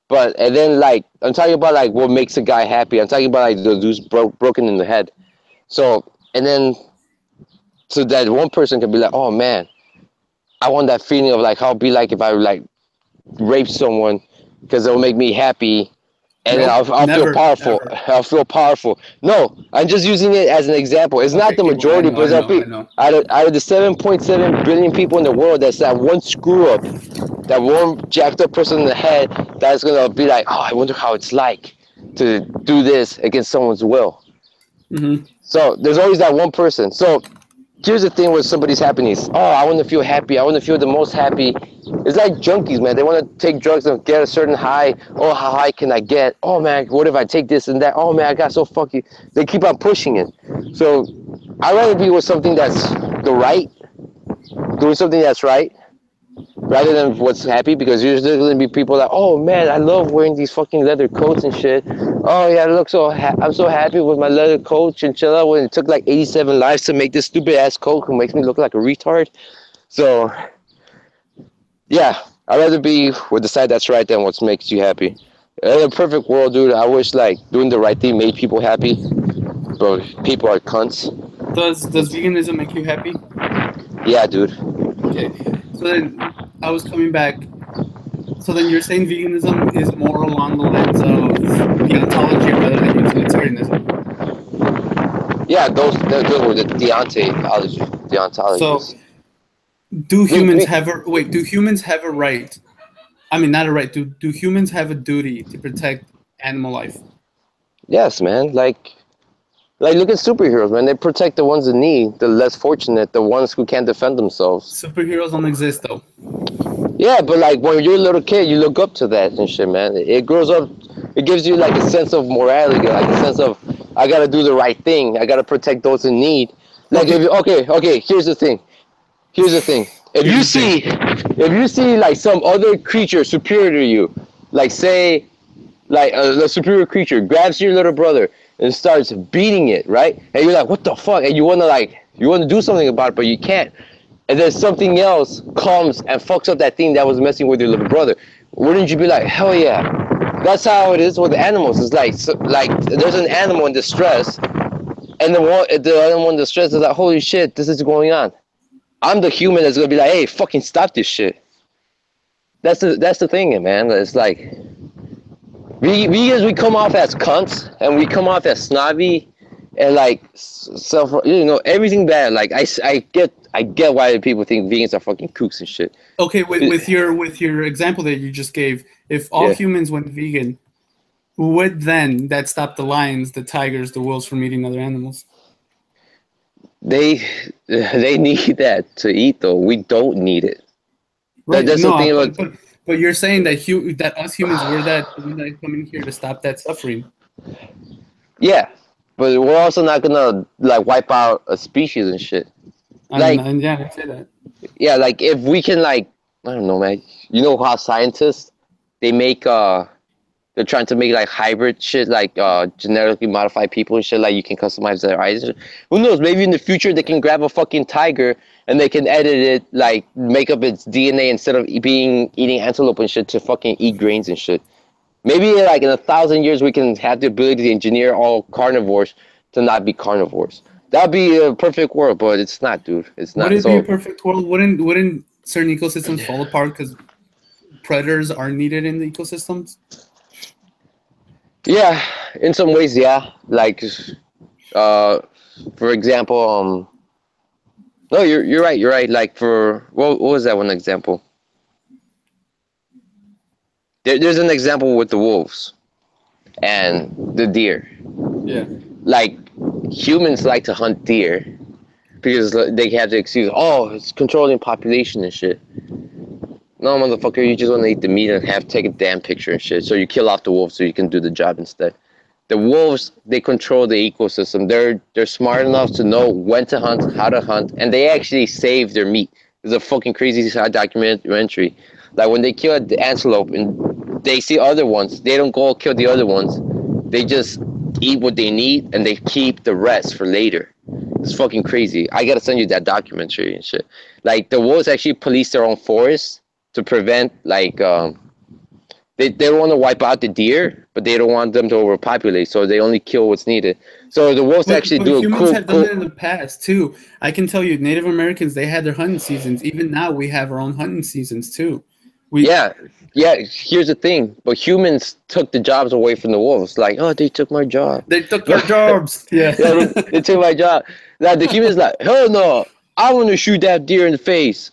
But and then like I'm talking about like what makes a guy happy. I'm talking about like the dude's broken in the head. So and then so that one person can be like, oh man, I want that feeling of like how it'd be like if I like rape someone because it'll make me happy and then Nope. I'll feel Never. powerful. Ever. I'll feel powerful. No, I'm just using it as an example. It's not Okay, the keep going. I majority, know. but I it's know. I know. out of the 7.7 billion people in the world, that's that one screw up, that one jacked up person in the head that's gonna be like, oh, I wonder how it's like to do this against someone's will. Mm-hmm. So there's always that one person. So here's the thing with somebody's happiness. Oh, I want to feel happy. I want to feel the most happy. It's like junkies, man. They want to take drugs and get a certain high. Oh, how high can I get? Oh, man, what if I take this and that? Oh, man, I got so fucking... They keep on pushing it. So I'd rather be with something that's the right, doing something that's right, rather than what's happy, because usually there's going to be people that, oh, man, I love wearing these fucking leather coats and shit. Oh, yeah, I'm so happy with my leather coat and chill out when it took like 87 lives to make this stupid ass coat who makes me look like a retard. So, yeah, I'd rather be with the side that's right than what makes you happy. In a perfect world, dude, I wish like doing the right thing made people happy, but people are cunts. Does veganism make you happy? Yeah, dude. Okay. So then I was coming back So then you're saying veganism is more along the lines of deontology rather than utilitarianism. Yeah, those were the So deontologists. do We, humans we, have a wait? Do humans have a right? I mean, not a right. Do humans have a duty to protect animal life? yes, man. Like look at superheroes, man. They protect the ones in need, the less fortunate, the ones who can't defend themselves. Superheroes don't exist though. Yeah, but like when you're a little kid, you look up to that and shit, man. It grows up. It gives you like a sense of morality, like a sense of I gotta do the right thing. I gotta protect those in need. Like Okay, if you, okay. Here's the thing. Here's the thing. here's the thing. If you see like some other creature superior to you, like say like a superior creature grabs your little brother and starts beating it, right? And you're like, what the fuck? And you wanna do something about it, but you can't. And then something else comes and fucks up that thing that was messing with your little brother. Wouldn't you be like, hell yeah? That's how it is with animals. It's like like there's an animal in distress, and the other one in distress is like, holy shit, this is going on. I'm the human that's gonna be like, hey, fucking stop this shit. That's the thing, man. It's like we come off as cunts and we come off as snobby and like self, everything bad. Like I get why people think vegans are fucking kooks and shit. Okay, with your example that you just gave, if all Yeah. humans went vegan, would then that stop the lions, the tigers, the wolves from eating other animals? They need that to eat though. We don't need it. Right. That's the No, thing but about. but you're saying that that us humans were that coming here to stop that suffering. Yeah, but we're also not gonna like wipe out a species and shit. Like And yeah, I say that. yeah, like if we can like I don't know, man. You know how scientists they make they're trying to make like hybrid shit, like genetically modified people and shit. Like you can customize their eyes. Who knows? Maybe in the future they can grab a fucking tiger and they can edit it, like make up its DNA instead of eating antelope and shit to fucking eat grains and shit. Maybe like in 1,000 years we can have the ability to engineer all carnivores to not be carnivores. That'd be a perfect world, but it's not, dude. It's Would not. it be a So perfect world? Wouldn't certain ecosystems fall apart because predators are needed in the ecosystems? yeah, in some ways, yeah. Like, uh, for example, no, you're right. You're right. Like for what was that one example? There's an example with the wolves and the deer. Yeah. Like humans like to hunt deer because they have the excuse, oh, it's controlling population and shit. No, motherfucker, you just want to eat the meat and take a damn picture and shit. So you kill off the wolves so you can do the job instead. The wolves, they control the ecosystem. They're smart enough to know when to hunt, how to hunt, and they actually save their meat. There's a fucking crazy side documentary. Like when they kill the antelope and they see other ones, they don't go kill the other ones. They just eat what they need and they keep the rest for later. It's fucking crazy. I gotta send you that documentary and shit. Like the wolves actually police their own forests to prevent like they don't want to wipe out the deer, but they don't want them to overpopulate, so they only kill what's needed. So the wolves actually But do a humans cool, have done it in the past too. I can tell you, Native Americans, they had their hunting seasons. Even now, we have our own hunting seasons too. yeah, yeah. Here's the thing, but humans took the jobs away from the wolves. Like, oh, they took my job. They took our jobs. Yeah. Yeah, they took my job. Now the humans like, hell no, I want to shoot that deer in the face.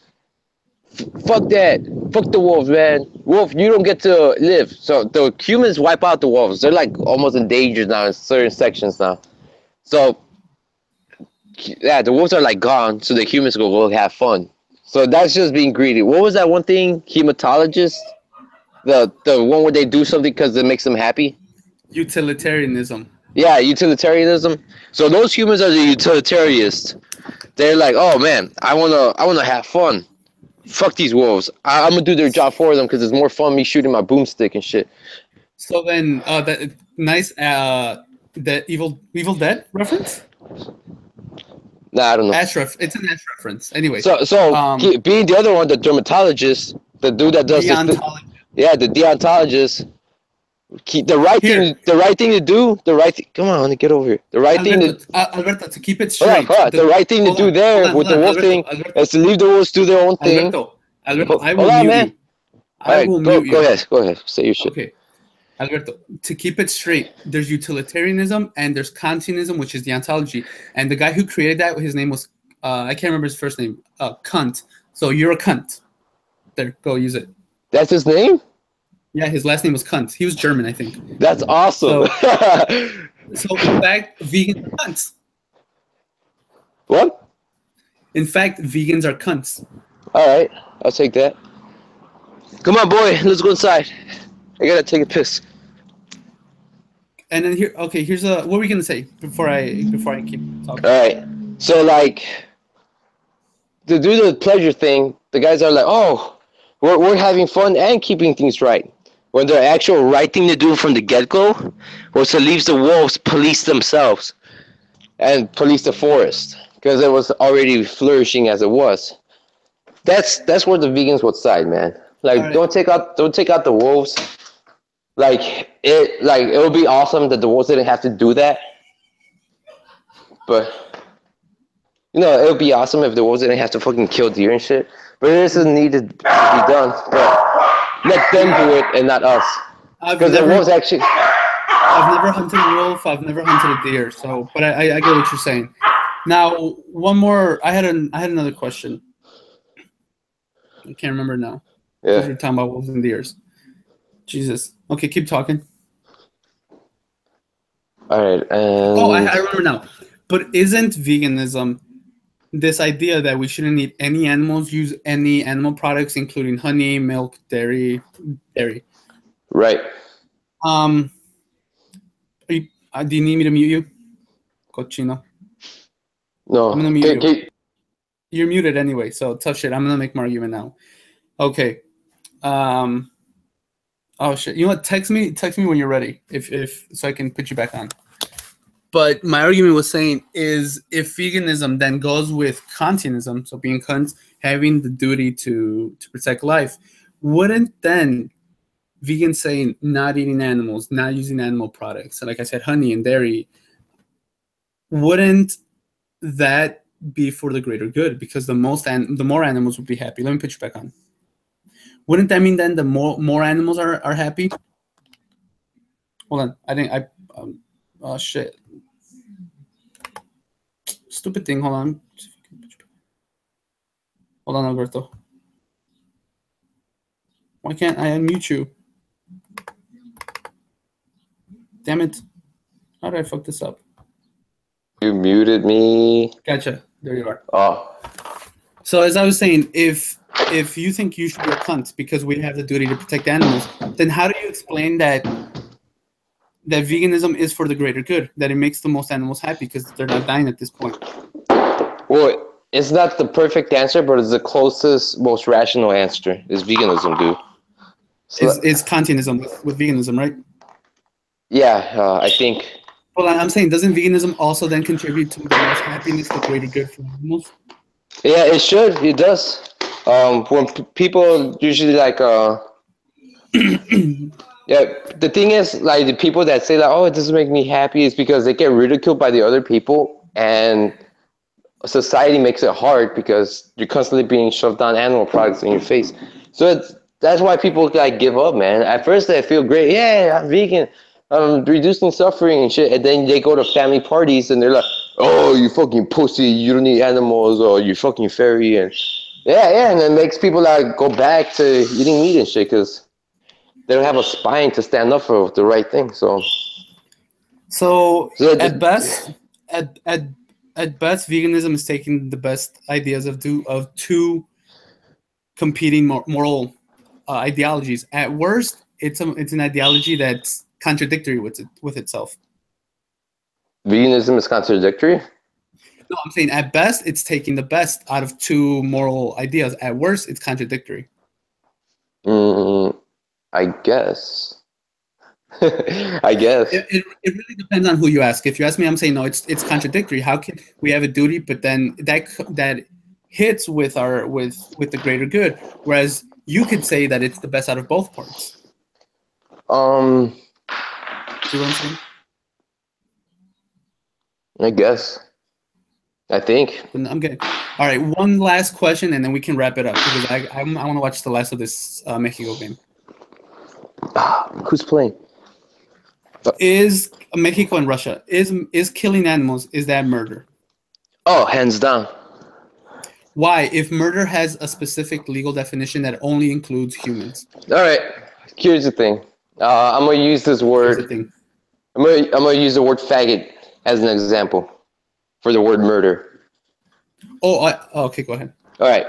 Fuck that. Fuck the wolves, man. Wolf, you don't get to live. So the humans wipe out the wolves. They're like almost endangered now in certain sections now. So yeah, the wolves are like gone. So the humans go have fun. So that's just being greedy. What was that one thing? Hematologist, the one where they do something because it makes them happy. Utilitarianism. Yeah, utilitarianism. So those humans are the utilitarians. They're like, oh man, I wanna have fun. Fuck these wolves. I'm gonna do their job for them because it's more fun me shooting my boomstick and shit. So then, that nice, that Evil Dead reference. Nah, I don't know. It's an Ash reference. Anyway. So being the other one, the dermatologist, the dude that does this, yeah, the deontologist. The right thing to do, the right thing. Come on, get over here. The right thing to. Alberto, to keep it straight. The right thing to do there with the wolf thing is to leave the wolves do their own thing. Alberto, I Hold will on, mute man. you. All I right, will mute go you. ahead, go ahead. Say your shit. Okay, Alberto. To keep it straight, there's utilitarianism and there's Kantianism, which is the ontology. And the guy who created that, his name was I can't remember his first name. Cunt. So you're a cunt. There, go use it. That's his name. Yeah, his last name was Kunt. He was German, I think. That's awesome. So, so in fact, vegans are cunts. What? In fact, vegans are cunts. All right, I'll take that. Come on, boy, let's go inside. I gotta take a piss. And then here, okay, here's a. What were we gonna say before I keep All talking? right. So like to do the pleasure thing, the guys are like, oh, we're having fun and keeping things right. When the actual right thing to do from the get go was to leave the wolves police themselves and police the forest because it was already flourishing as it was. That's where the vegans would side, man. All Like right. don't take out the wolves. It would be awesome that the wolves didn't have to do that, but it would be awesome if the wolves didn't have to fucking kill deer and shit. But it is needed to be done. But let them do it and not us. I've Because the never, wolves actually. I've never hunted a wolf. I've never hunted a deer. So, but I get what you're saying. Now, one more. I had another question. I can't remember now because Yeah. we're talking about wolves and deers. Jesus. Okay, keep talking. All right. Oh, I And remember now. But isn't veganism this idea that we shouldn't eat any animals, use any animal products, including honey, milk, dairy? right. Um, do you need me to mute you? Cochino. I'm gonna No. mute you. You're muted anyway, so tough shit. I'm gonna make my argument now. Okay. Oh shit. You know what? Text me when you're ready, if so I can put you back on. But my argument was saying is if veganism then goes with Kantianism, so being cunts, having the duty to protect life, wouldn't then vegans saying not eating animals, not using animal products, so like I said, honey and dairy, wouldn't that be for the greater good? Because the more animals would be happy. Let me put you back on. Wouldn't that mean then the more animals are happy? Hold on, I think oh shit, stupid thing. Hold on, Alberto. Why can't I unmute you? Damn it! How did I fuck this up? You muted me. Gotcha. There you are. Oh. So as I was saying, if you think you should be a cunt because we have the duty to protect animals, then how do you explain that veganism is for the greater good, that it makes the most animals happy because they're not dying at this point? Well, it's not the perfect answer, but it's the closest, most rational answer. Is veganism, dude. So, Is Kantianism with veganism, right? yeah, I think. Well, I'm saying, doesn't veganism also then contribute to the most happiness, the greater good for animals? Yeah, it should. It does. When people usually like yeah, the thing is, like, the people that say that, oh, it doesn't make me happy, is because they get ridiculed by the other people, and society makes it hard because you're constantly being shoved down animal products in your face. So that's why people like give up, man. At first they feel great, yeah, I'm vegan, I'm reducing suffering and shit, and then they go to family parties and they're like, oh, you fucking pussy, you don't eat animals, or you fucking fairy, and yeah, and it makes people like go back to eating meat and shit because they don't have a spine to stand up for the right thing. So at best, at best, veganism is taking the best ideas of two competing moral ideologies. At worst, it's an ideology that's contradictory with itself. veganism is contradictory. No, I'm saying at best, it's taking the best out of two moral ideas. At worst, it's contradictory. I guess. I guess. It really depends on who you ask. If you ask me, I'm saying no. It's contradictory. How can we have a duty, but then that hits with the greater good? Whereas you could say that it's the best out of both parts. See what I'm saying? I guess. I think. I'm good. All right, one last question, and then we can wrap it up because I want to watch the last of this Mexico game. Who's playing? Is Mexico and Russia is killing animals? Is that murder? Oh, hands down. Why? If murder has a specific legal definition that only includes humans. All right. Here's the thing. I'm gonna use this Here's the word. thing. I'm gonna use the word faggot as an example for the word murder. Okay, go ahead. All right.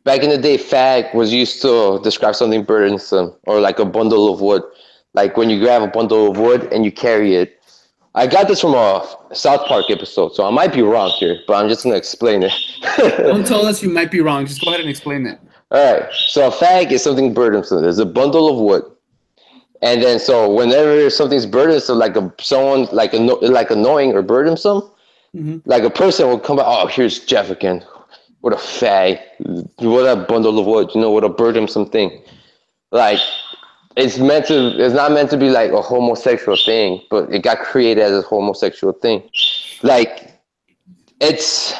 Back in the day, fag was used to describe something burdensome or like a bundle of wood. Like when you grab a bundle of wood and you carry it. I got this from a South Park episode, so I might be wrong here, but I'm just gonna explain it. Don't tell us you might be wrong. Just go ahead and explain it. All right. So a fag is something burdensome. There's a bundle of wood, and then so whenever something's burdensome, someone like annoying or burdensome, like a person will come out. Oh, here's Jeff again. What a fag. What a bundle of wood. What a burdensome thing. Like it's not meant to be like a homosexual thing, but it got created as a homosexual thing. Like it's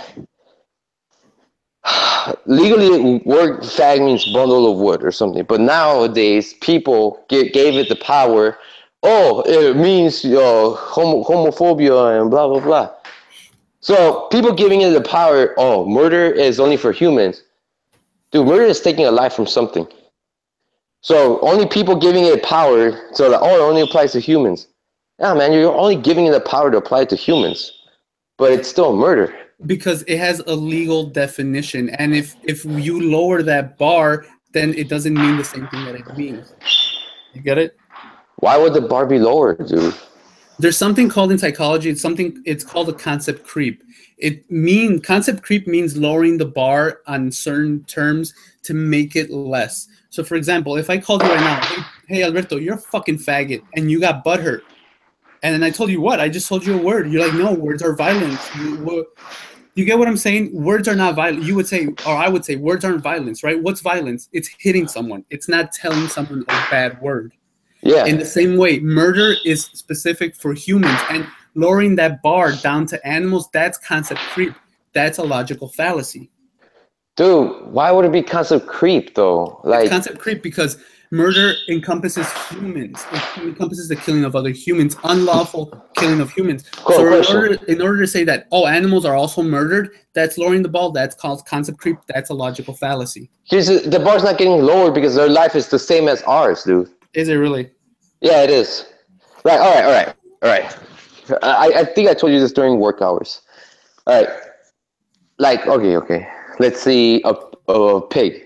legally word fag means bundle of wood or something, but nowadays people gave it the power. Oh, it means homophobia and blah blah blah. So people giving it the power. Oh, murder is only for humans. Dude, murder is taking a life from something. So only people giving it power, so that, oh, it only applies to humans. Yeah, man, you're only giving it the power to apply to humans, but it's still murder. Because it has a legal definition, and if you lower that bar, then it doesn't mean the same thing that it means. You get it? Why would the bar be lower, dude? There's something called in psychology. It's called a concept creep. Concept creep means lowering the bar on certain terms to make it less. So, for example, if I called you right now, hey Alberto, you're a fucking faggot, and you got butthurt, and then I told you what? I just told you a word. You're like, no, words are violence. You get what I'm saying? Words are not violent. You would say, or I would say, words aren't violence, right? What's violence? It's hitting someone. It's not telling someone a bad word. Yeah. In the same way, murder is specific for humans, and lowering that bar down to animals, that's concept creep. That's a logical fallacy. Dude, why would it be concept creep though? Like It's concept creep because murder encompasses humans. It encompasses the killing of other humans, unlawful killing of humans. Cool, So in order to say that, oh, animals are also murdered, that's lowering the ball, that's called concept creep, that's a logical fallacy. The bar's not getting lower because their life is the same as ours, dude. Is it really? Yeah, it is. Right, all right. I think I told you this during work hours. All right. Like, okay. Let's see a pig.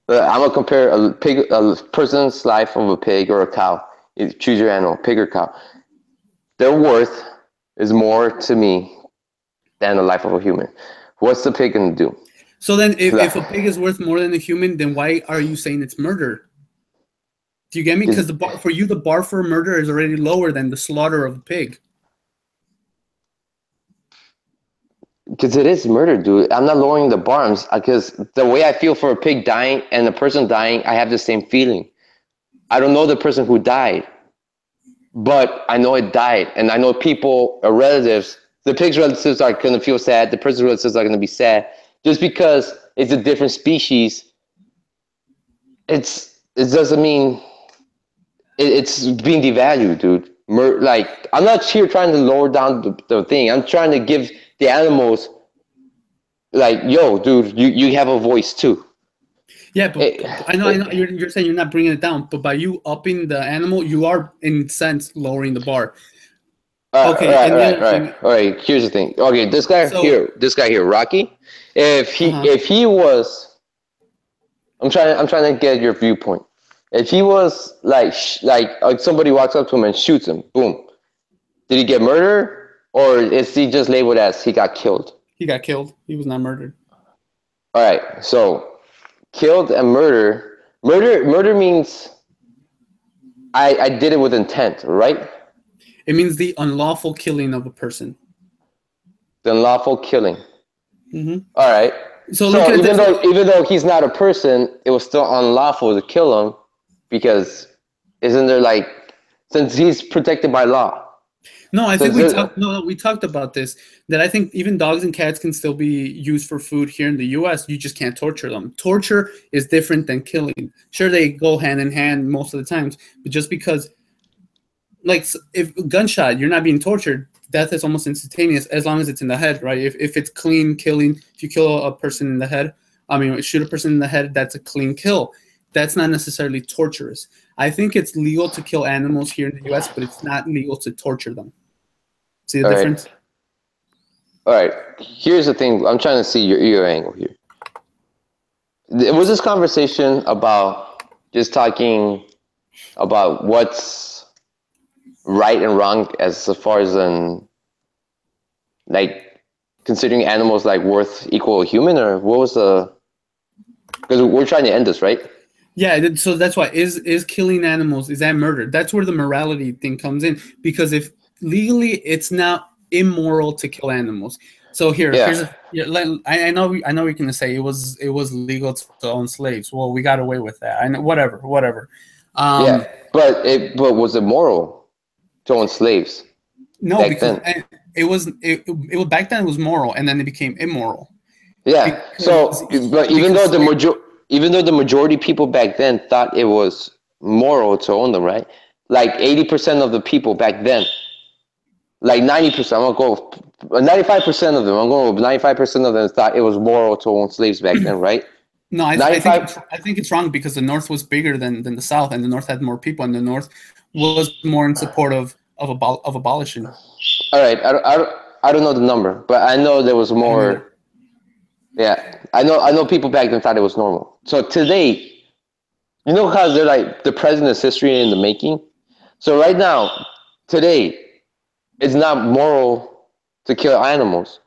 I'm gonna compare a person's life of a pig or a cow. You choose your animal, pig or cow. Their worth is more to me than the life of a human. What's the pig gonna do? So then, if a pig is worth more than a human, then why are you saying it's murder? Do you get me? Because the bar for murder is already lower than the slaughter of a pig. Because it is murder, dude. I'm not lowering the bar. Because the way I feel for a pig dying and the person dying, I have the same feeling. I don't know the person who died, but I know it died. And I know people, relatives, the pig's relatives are going to feel sad. The person's relatives are going to be sad. Just because it's a different species, it doesn't mean it's being devalued, dude. Like, I'm not here trying to lower down the thing. I'm trying to give the animals, like, yo, dude, you have a voice too. Yeah, but I know. You're saying you're not bringing it down, but by you upping the animal, you are in a sense lowering the bar. Okay, all right. Here's the thing. Okay, this guy here, Rocky. If he was, I'm trying to get your viewpoint. If he was like somebody walks up to him and shoots him, boom, did he get murdered, or is he just labeled as he got killed? He got killed. He was not murdered. All right, so killed and murder. Murder means I did it with intent, right? It means the unlawful killing of a person. The unlawful killing. Mm-hmm. All right. So even though he's not a person, it was still unlawful to kill him because isn't there since he's protected by law? No, I So, think we so talked. No, we talked about this. That I think even dogs and cats can still be used for food here in the U.S. You just can't torture them. Torture is different than killing. Sure, they go hand in hand most of the times, but just because, like, if gunshot, you're not being tortured. Death is almost instantaneous as long as it's in the head, right? If it's clean killing, if you kill a person in the head, I mean, shoot a person in the head, that's a clean kill. That's not necessarily torturous. I think it's legal to kill animals here in the U.S., but it's not legal to torture them. See the all right, difference? all right. Here's the thing. I'm trying to see your angle here. It was this conversation about just talking about what's right and wrong as far as like considering animals like worth equal human, or what was the? Because we're trying to end this, right? Yeah, so that's why is killing animals, is that murder? That's where the morality thing comes in, because if legally it's not immoral to kill animals. So here's Yeah, a yeah, I know we're gonna say it was legal to own slaves. Well, we got away with that. I know whatever. yeah. Um, But was it moral to own slaves no, back because then? it was back then it was moral, and then it became immoral Yeah. because So, but because even though the majority of people back then thought it was moral to own them, right? Like 80% of the people back then, like 90%, I'm gonna go 95% of them. I'm going with 95% of them thought it was moral to own slaves back then, right? No, Ninety-five. I think it's wrong because the North was bigger than the South, and the North had more people, and the North was more in support of abolishing. All right. I don't know the number, but I know there was I don't either. more. Yeah, I know people back then thought it was normal. So today, you know how they're like the president's history in the making. So right now, today, it's not moral to kill animals.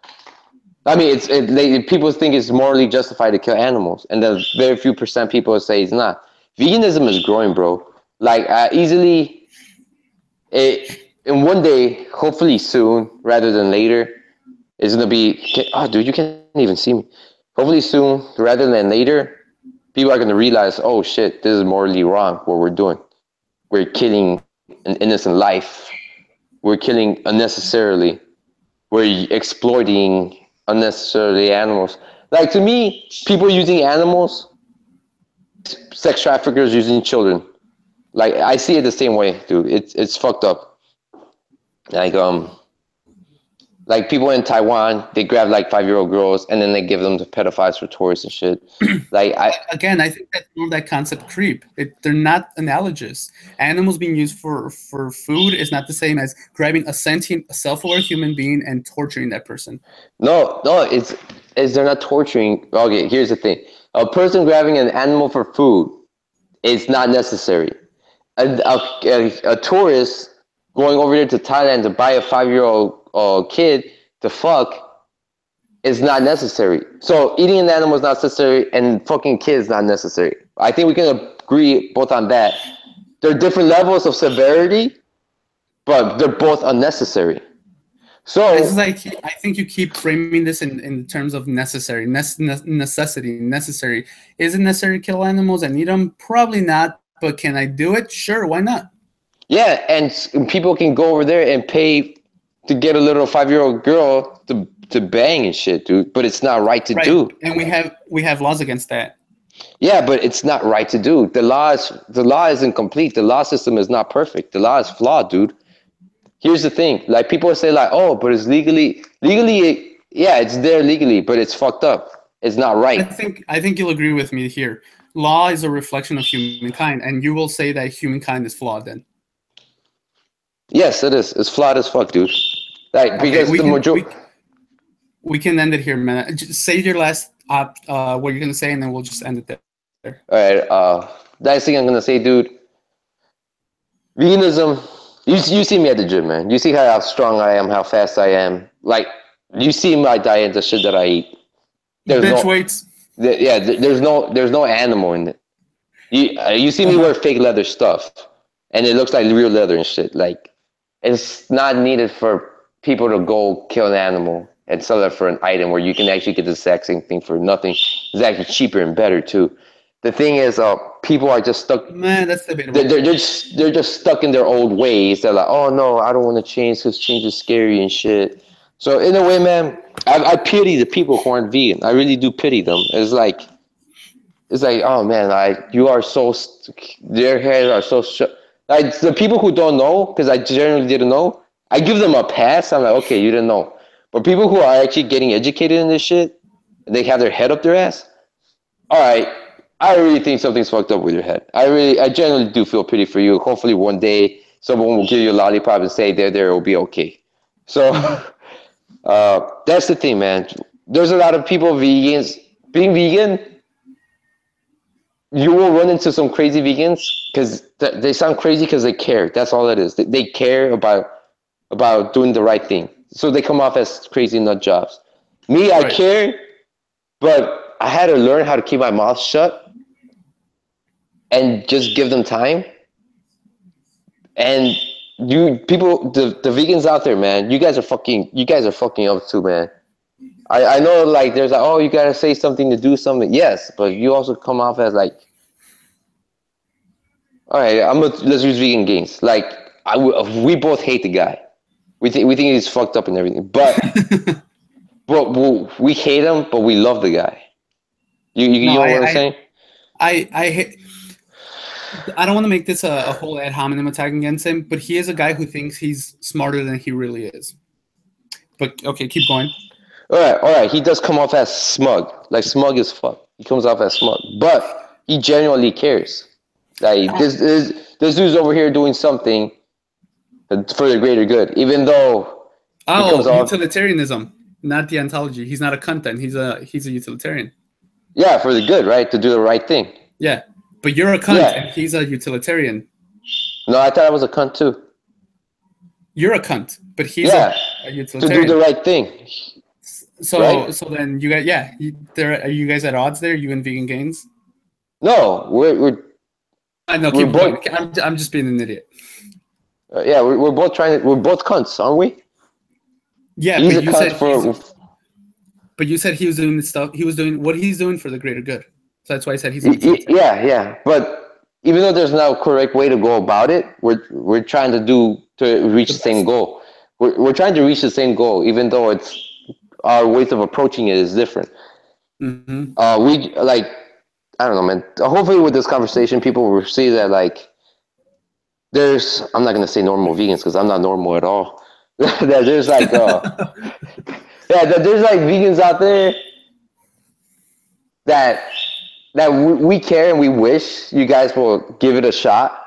I mean, people think it's morally justified to kill animals, and then very few percent people say it's not. Veganism is growing, bro. Like easily, in one day, hopefully soon, rather than later, is gonna be. Oh, dude, you can't even see me. Hopefully soon, rather than later, people are gonna realize, oh shit, this is morally wrong. What we're doing, we're killing an innocent life. We're killing unnecessarily. We're exploiting unnecessarily animals. Like to me, people using animals, sex traffickers using children. Like I see it the same way, dude. It's fucked up. Like like people in Taiwan, they grab like 5-year-old girls and then they give them to pedophiles for tourists and shit. Like Again, I think that's more that concept creep. They're not analogous. Animals being used for food is not the same as grabbing a sentient, a self-aware human being and torturing that person. no, it's they're not torturing. Okay, here's the thing: a person grabbing an animal for food is not necessary. A tourist going over there to Thailand to buy a 5-year-old kid to fuck is not necessary. So eating an animal is not necessary, and fucking kids not necessary. I think we can agree both on that. There are different levels of severity, but they're both unnecessary. This is So like I think you keep framing this in terms of necessary, necessity, necessary. Is it necessary to kill animals and eat them? Probably not. But can I do it? Sure, why not? yeah, and people can go over there and pay to get a little 5-year-old girl to bang and shit, dude. But it's not right to Right. do. And we have laws against that. Yeah, but it's not right to do. The law isn't complete. The law system is not perfect. The law is flawed, dude. Here's the thing: like people say, like, oh, but it's legally, yeah, it's there legally, but it's fucked up. It's not right. I think you'll agree with me here. Law is a reflection of humankind, and you will say that humankind is flawed. Then Yes, it is. It's flawed as fuck, dude. Like okay, because we the can major. we can end it here, man. Just say your last what you're gonna say, and then we'll just end it there. All right. Last thing I'm gonna say, dude. Veganism. You see me at the gym, man. You see how strong I am, how fast I am. Like you see my diet, the shit that I eat. There's Bench no, weights. yeah. There's no animal in it. You see me Uh-huh. wear fake leather stuff, and it looks like real leather and shit. Like it's not needed for people to go kill an animal and sell it for an item where you can actually get the exact same thing for nothing. It's actually cheaper and better too. The thing is, people are just stuck. Man, that's They're, debatable. they're just they're just stuck in their old ways. They're like, oh no, I don't want to change because change is scary and shit. So in a way, man, I pity the people who aren't vegan. I really do pity them. It's like, oh man, like you are so, their heads are so like the people who don't know, because I generally didn't know. I give them a pass. I'm like, okay, you didn't know. But people who are actually getting educated in this shit, they have their head up their ass. All right, I really think something's fucked up with your head. I genuinely do feel pity for you. Hopefully, one day someone will give you a lollipop and say, there, it'll be okay. So, Hmm. that's the thing, man. There's a lot of people, vegans. Being vegan, you will run into some crazy vegans because they sound crazy because they care. That's all it is. They care about doing the right thing. So they come off as crazy nut jobs. Me, I Right. care, but I had to learn how to keep my mouth shut and just give them time. And you people, the vegans out there, man, you guys are fucking up too, man. I know, like, there's like, oh, you gotta say something to do something. Yes, but you also come off as like, all right, let's use vegan gains. Like, we both hate the guy. We think he's fucked up and everything, but we hate him, but we love the guy. You No, know what I'm saying? I I don't want to make this a whole ad hominem attack against him, but he is a guy who thinks he's smarter than he really is. But okay, keep going. All right. He does come off as smug, like smug as fuck. He comes off as smug, but he genuinely cares. Like this dude's over here doing something for the greater good, even though he comes Oh, off, utilitarianism, not the ontology. He's not a cunt then. He's a utilitarian. yeah, for the good, right? To do the right thing. Yeah, but you're a cunt and Yeah. he's a utilitarian. No, I thought I was a cunt too. You're a cunt, but he's Yeah, a to do the utilitarian. right thing, So right? so then you guys, yeah, are you guys at odds there? You and vegan gains? No, I know. we're Keep going. both, I'm just being an idiot. yeah, we're both we're both cunts, aren't we? Yeah, He's a cunt for, but you said he was doing the stuff. He was doing what he's doing for the greater good. So that's why I said he's a utilitarian. yeah. But even though there's no correct way to go about it, we're trying to reach The the same best. goal. We're trying to reach the same goal, even though it's our ways of approaching it is different. Mm-hmm. We like, I don't know, man. Hopefully, with this conversation, people will see that, like, I'm not gonna say normal vegans because I'm not normal at all. That there's like yeah, that there's like vegans out there that we care and we wish you guys will give it a shot.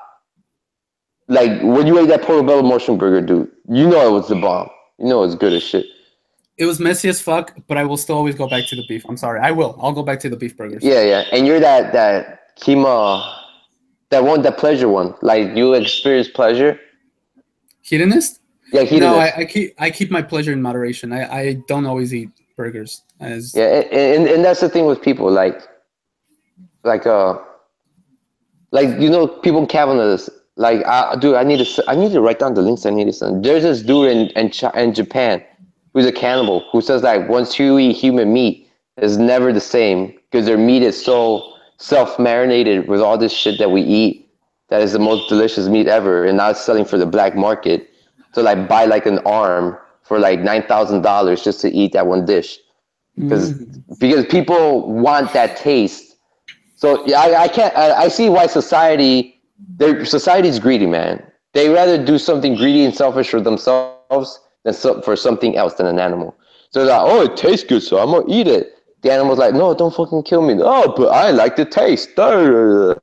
Like when you ate that portobello mushroom burger, dude, you know it was the bomb. You know it's good as shit. It was messy as fuck, but I will still always go back to the beef. I'm sorry. I will. I'll go back to the beef burgers. Yeah. And you're that kima, that pleasure one. Like you experience pleasure. Hedonist? Yeah, No, hedonist. I keep my pleasure in moderation. I don't always eat burgers. As Yeah, and that's the thing with people, like people in Canada. Like, dude, I need to write down the links I need to send. There's this dude in Japan who's a cannibal who says that once you eat human meat, it's never the same because their meat is so self-marinated with all this shit that we eat that is the most delicious meat ever, and now it's selling for the black market. So like buy like an arm for like $9,000 just to eat that one dish because mm, because people want that taste. So yeah, I can't. I see why society's greedy, man. They rather do something greedy and selfish for themselves than for something else than an animal. So they're like, oh, it tastes good, so I'm gonna eat it. The animal's like, no, don't fucking kill me. Oh, but I like the taste. Like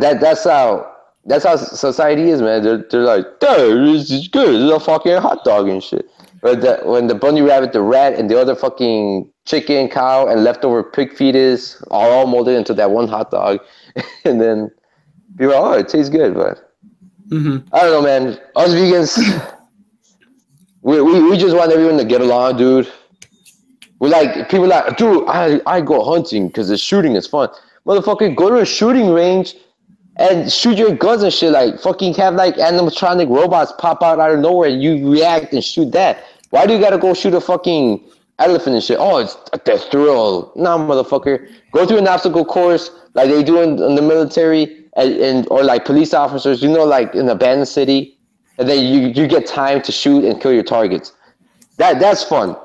that. That's how society is, man. They're like, this is good. This is a fucking hot dog and shit. But when the bunny rabbit, the rat, and the other fucking chicken, cow, and leftover pig fetus are all molded into that one hot dog, and then people are, oh, it tastes good, but mm-hmm. I don't know, man. Us vegans, we just want everyone to get along, dude. We like people like, dude, I go hunting because the shooting is fun. Motherfucker, go to a shooting range and shoot your guns and shit. Like fucking have like animatronic robots pop out of nowhere and you react and shoot that. Why do you gotta go shoot a fucking elephant and shit. Oh, it's the thrill. Nah, motherfucker. Go through an obstacle course like they do in the military and or like police officers. You know, like in a abandoned city, and then you get time to shoot and kill your targets. That's fun.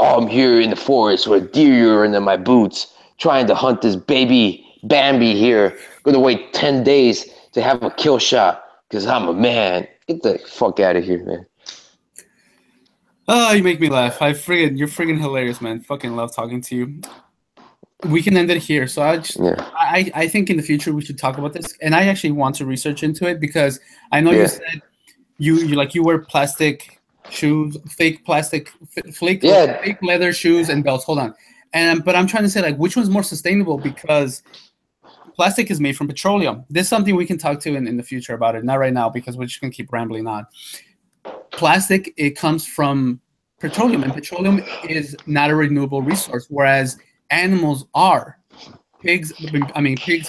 Oh, I'm here in the forest with deer urine in my boots, trying to hunt this baby Bambi here. Gonna wait 10 days to have a kill shot because I'm a man. Get the fuck out of here, man. Oh, you make me laugh. You're friggin' hilarious, man. Fucking love talking to you. We can end it here. So Yeah. I think in the future we should talk about this, and I actually want to research into it because I know Yeah. you said you wear plastic shoes, fake plastic, Yeah. fake leather shoes and belts. Hold on, but I'm trying to say like which one's more sustainable because plastic is made from petroleum. This is something we can talk to in the future about it. Not right now because we're just gonna keep rambling on. Plastic, it comes from petroleum, and petroleum is not a renewable resource, whereas animals are. Pigs,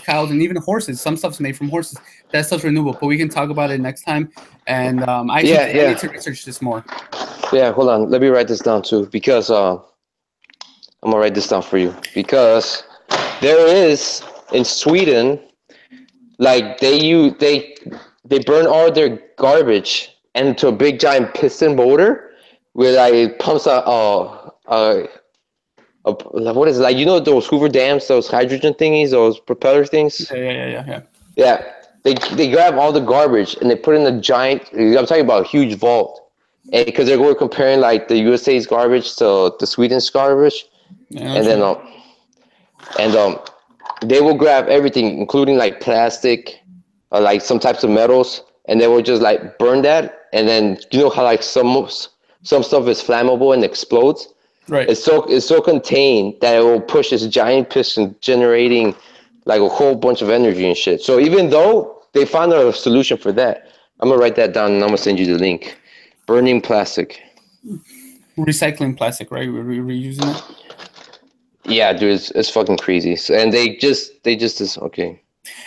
cows, and even horses. Some stuff's made from horses. That stuff's renewable, but we can talk about it next time. And I need to research this more. Yeah, hold on. Let me write this down too because I'm gonna write this down for you because there is in Sweden like they burn all their garbage into a big giant piston motor where like it pumps what is it like, you know, those Hoover dams, those hydrogen thingies, those propeller things. Yeah, they grab all the garbage and they put in a giant. I'm talking about a huge vault, and because they were comparing like the USA's garbage to the Sweden's garbage, and then they will grab everything, including like plastic, or like some types of metals, and they will just like burn that, and then you know how like some stuff is flammable and explodes. Right. It's so contained that it will push this giant piston, generating like a whole bunch of energy and shit. So even though they found a solution for that, I'm gonna write that down and I'm gonna send you the link. Burning plastic. Recycling plastic, right? We're reusing it. Yeah, dude, it's fucking crazy. So, and they just is okay.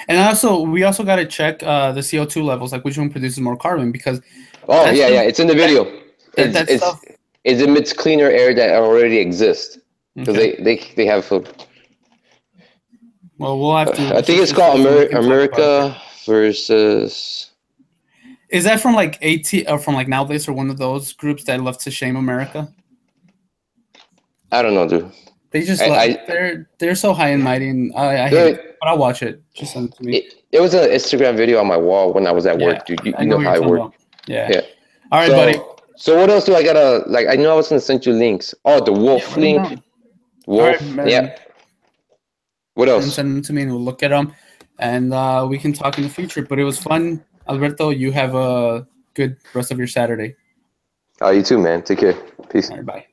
And we also got to check the CO2 levels, like which one produces more carbon, because it's in the video. That stuff. It emits cleaner air that already exists because they have. Well, we'll have to. I think it's called America versus. Is that from like AT or from like Now This or one of those groups that love to shame America? I don't know, dude. They just they're so high and mighty, and I hate it, but I'll watch it. Just send it to me. It was an Instagram video on my wall when I was at work, dude. You know how I work. Yeah. All right, buddy. So what else do I gotta like? I know I was gonna send you links. Oh, the wolf link. Wolf. Right, yeah. What else? Send them to me, and we'll look at them, and we can talk in the future. But it was fun, Alberto. You have a good rest of your Saturday. Oh, you too, man. Take care. Peace. All right, bye.